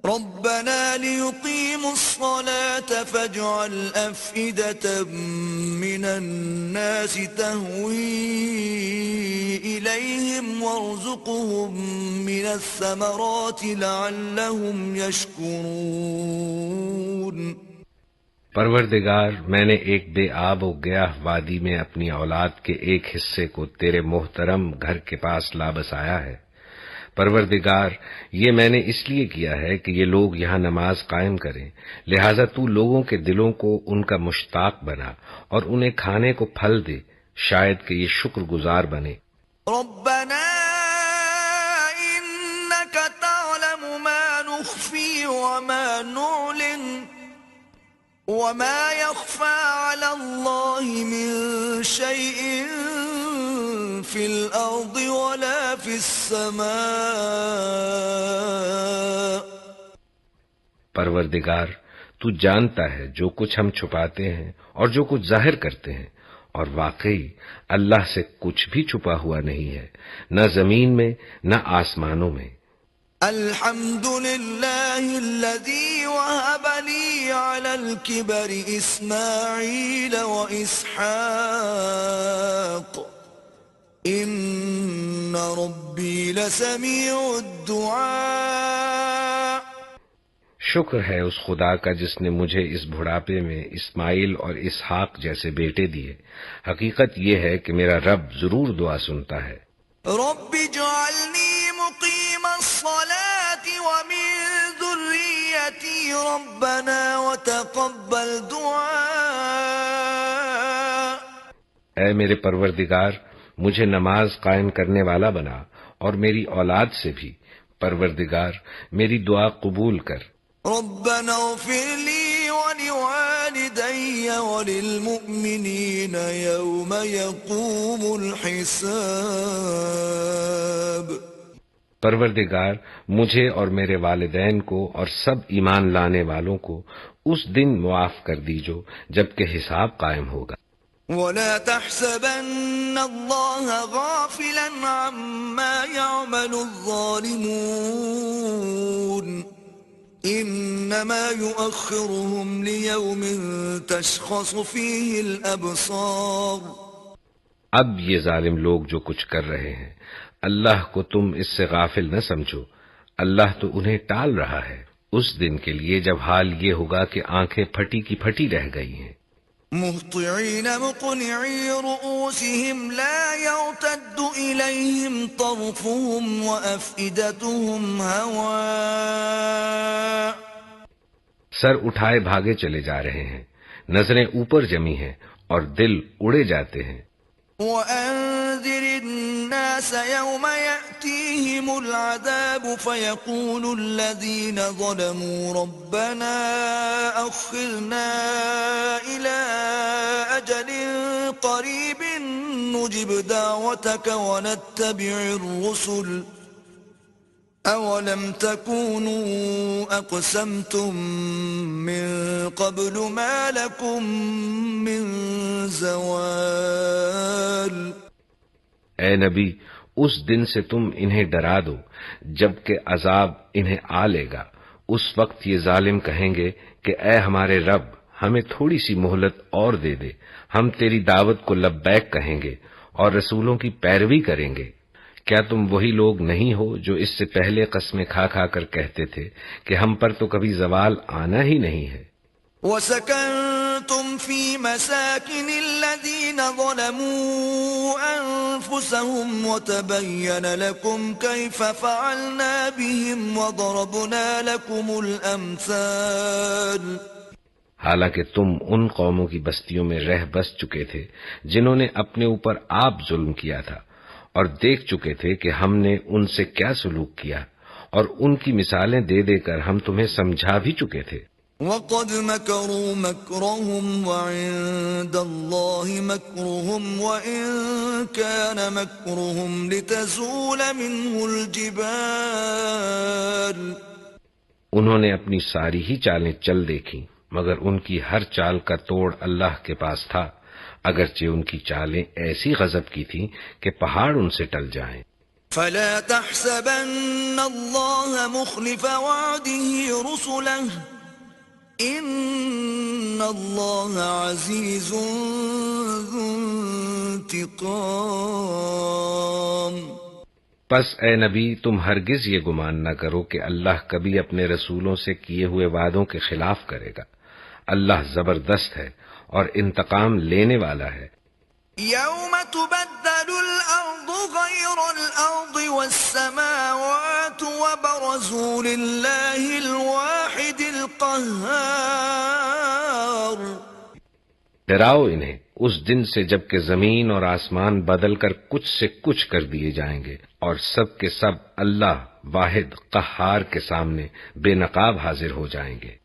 ربنا ليقيموا الصلاة فاجعل أفئدة من الناس تهوي إليهم وارزقهم من الثمرات لعلهم يشكرون. پروردگار، میں نے ایک بے آب و گیاہ وادی میں اپنی اولاد کے ایک حصے کو تیرے محترم گھر کے پاس لا بسایا ہے. پروردگار، یہ میں نے اس لیے کیا ہے کہ یہ لوگ یہاں نماز قائم کریں، لہذا تو لوگوں کے دلوں کو ان کا مشتاق بنا اور انہیں کھانے کو پھل دے، شاید کہ یہ شکر گزار بنے. ربنا إنك تعلم ما نخفي وما نعلن وما يخفى على الله من شيء في الأرض ولا في السماء. پروردگار، تو جانتا ہے جو کچھ ہم چھپاتے ہیں اور جو کچھ ظاہر کرتے ہیں، اور واقعی اللہ سے کچھ بھی چھپا ہوا نہیں ہے، نہ زمین میں نہ آسمانوں میں. الحمد لله الذي وهب لي على الكبر إسماعيل وإسحاق إن ربي لسميع الدعاء. شکر ہے اس خدا کا جس نے مجھے اس بڑھاپے میں اسماعیل اور اسحاق جیسے بیٹے دیے. حقیقت یہ ہے کہ میرا رب ضرور دعا سنتا ہے. رب اجعلني مقيم الصلاة ومن ذريتي ربنا وتقبل دعاء. اے میرے پروردگار، مجھے نماز قائم کرنے والا بنا اور میری اولاد سے بھی. پروردگار، میری دعا قبول کر. ربنا اغفر لي ولوالدي وللمؤمنين يوم يقوم الحساب. پروردگار، مجھے اور میرے والدین کو اور سب ایمان لانے والوں کو اس دن معاف کر دیجو جبکہ حساب قائم ہوگا. ولا تحسبن الله غافلا عما يعمل الظالمون انما يؤخرهم ليوم تشخص فيه الابصار. اب یہ ظالم لوگ جو کچھ کر رہے ہیں، اللہ کو تم اس سے غافل نہ سمجھو. اللہ تو انہیں ٹال رہا ہے اس دن کے لیے جب حال یہ ہوگا کہ آنکھیں پھٹی کی پھٹی رہ گئی ہیں. مهطعين مقنعي رؤوسهم لا يرتد إليهم طرفهم وأفئدتهم هواء. سر اٹھائے بھاگے چلے جا رہے ہیں، نظریں اوپر جمی ہیں اور دل اڑے جاتے ہیں. وأنذر الناس يوم يأتيهم العذاب فيقول الذين ظلموا ربنا أخرنا إلى أجل قريب نجب دعوتك ونتبع الرسل أولم تكونوا أقسمتم من قبل ما لكم من زوال. اے نبی، اس دن سے تم انہیں ڈرا دو جب کہ عذاب انہیں آ لے گا. اس وقت یہ ظالم کہیں گے کہ اے ہمارے رب، ہمیں تھوڑی سی مہلت اور دے دے، ہم تیری دعوت کو لبیک کہیں گے اور رسولوں کی پیروی کریں گے. کیا تم وہی لوگ نہیں ہو جو اس سے پہلے قسمیں کھا کھا کر کہتے تھے کہ ہم پر تو کبھی زوال آنا ہی نہیں ہے. وَسَكَنْتُمْ فِي مَسَاكِنِ الَّذِينَ ظَلَمُوا أَنفُسَهُمْ وَتَبَيَّنَ لَكُمْ كَيْفَ فَعَلْنَا بِهِمْ وَضَرَبْنَا لَكُمُ الْأَمْثَالَ. حالانکہ تم ان قوموں کی بستیوں میں رہ بس چکے تھے جنہوں نے اپنے اوپر آپ ظلم کیا تھا، اور دیکھ چکے تھے کہ ہم نے ان سے کیا سلوک کیا، اور ان کی مثالیں دے دے کر ہم تمہیں سمجھا بھی چکے تھے۔ وَقَدْ مَكَرُوا مَكْرَهُمْ وَعِندَ اللَّهِ مَكْرُهُمْ وَإِن كَانَ مَكْرُهُمْ لِتَزُولَ مِنْهُ الْجِبَالُ۔ انہوں نے اپنی ساری ہی چالیں چل دیکھیں، مگر ان کی ہر چال کا توڑ اللہ کے پاس تھا، اگرچہ ان کی چالیں ایسی غضب کی تھیں کہ پہاڑ ان سے ٹل جائیں۔ فَلَا تَحْسَبَنَّ اللَّهَ مُخْلِفَ وَعْدِهِ رُسُلَهُ إِنَّ اللَّهَ عَزِيزٌ ذُو انتقام۔ پس اے نبی تم ہرگز یہ گمان نہ کرو کہ اللہ کبھی اپنے رسولوں سے کیے ہوئے وعدوں کے خلاف کرے گا۔ اللہ زبردست ہے اور انتقام لینے والا ہے۔ يَوْمَ تُبَدَّلُ الْأَرْضُ غَيْرَ الْأَرْضِ وَالسَّمَاوَاتُ وَبَرَزُوا لِلَّهِ الْوَاحِدِ الْقَهَّارِ۔ ڈراؤ انہیں اس دن سے جب کہ زمین اور آسمان بدل کر کچھ سے کچھ کر دیے جائیں گے، اور سب کے سب اللہ واحد قہار کے سامنے بے نقاب حاضر ہو جائیں گے۔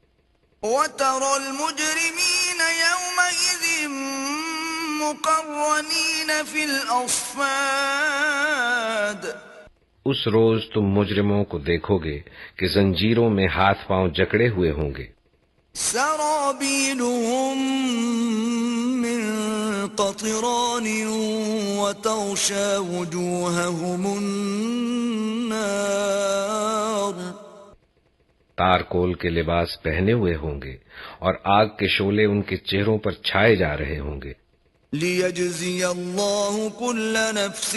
وَتَرَى الْمُجْرِمِينَ يَوْمَئِذٍ مُقَرَّنِينَ فِي الْأَصْفَادِ۔ اس روز تم مجرموں کو دیکھو گے کہ زنجیروں میں ہاتھ پاؤں جکڑے ہوئے ہوں گے۔ سرابیلهم من قطران وتغشى وجوههم النار۔ تارکول کے لباس پہنے ہوئے ہوں گے اور آگ کے شعلے ان کے چہروں پر چھائے جا رہے ہوں گے۔ لِيَجْزِيَ اللَّهُ كُلَّ نَفْسٍ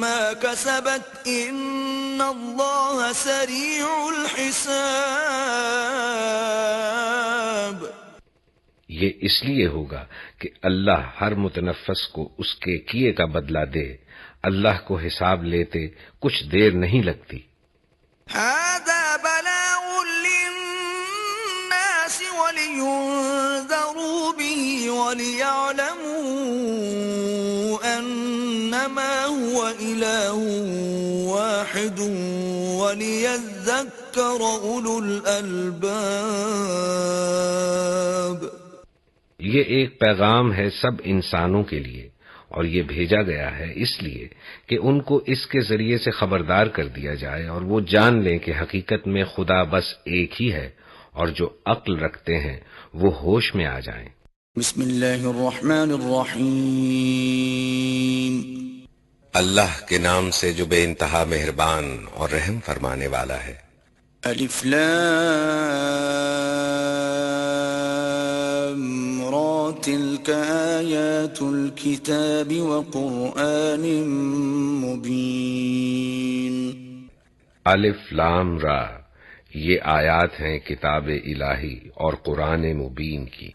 مَا كَسَبَتْ إِنَّ اللَّهَ سَرِيعُ الْحِسَابِ۔ یہ اس لیے ہوگا کہ اللہ ہر متنفس کو اس کے کیے کا بدلہ دے، اللہ کو حساب لیتے کچھ دیر نہیں لگتی۔ هَذَا بَلَاغٌ لِلنَّاسِ وَلِيُنذَرُوا بِهِ وَلِيَعْلَمُوا أَنَّمَا هُوَ إِلَٰهٌ وَاحِدٌ وَلِيَذَّكَّرَ أُولُو الْأَلْبَابِ۔ یہ ایک پیغام ہے سب انسانوں کے لیے، اور یہ بھیجا گیا ہے اس لیے کہ ان کو اس کے ذریعے سے خبردار کر دیا جائے اور وہ جان لیں کہ حقیقت میں خدا بس ایک ہی ہے، اور جو عقل رکھتے ہیں وہ ہوش میں آ جائیں۔ بسم اللہ الرحمن الرحیم۔ اللہ کے نام سے جو بے انتہا مہربان اور رحم فرمانے والا ہے۔ الف لام را تلک آیات الکتاب وقرآن مبین۔ الف لام را، یہ آیات ہیں کتاب الہی اور قرآن مبین کی۔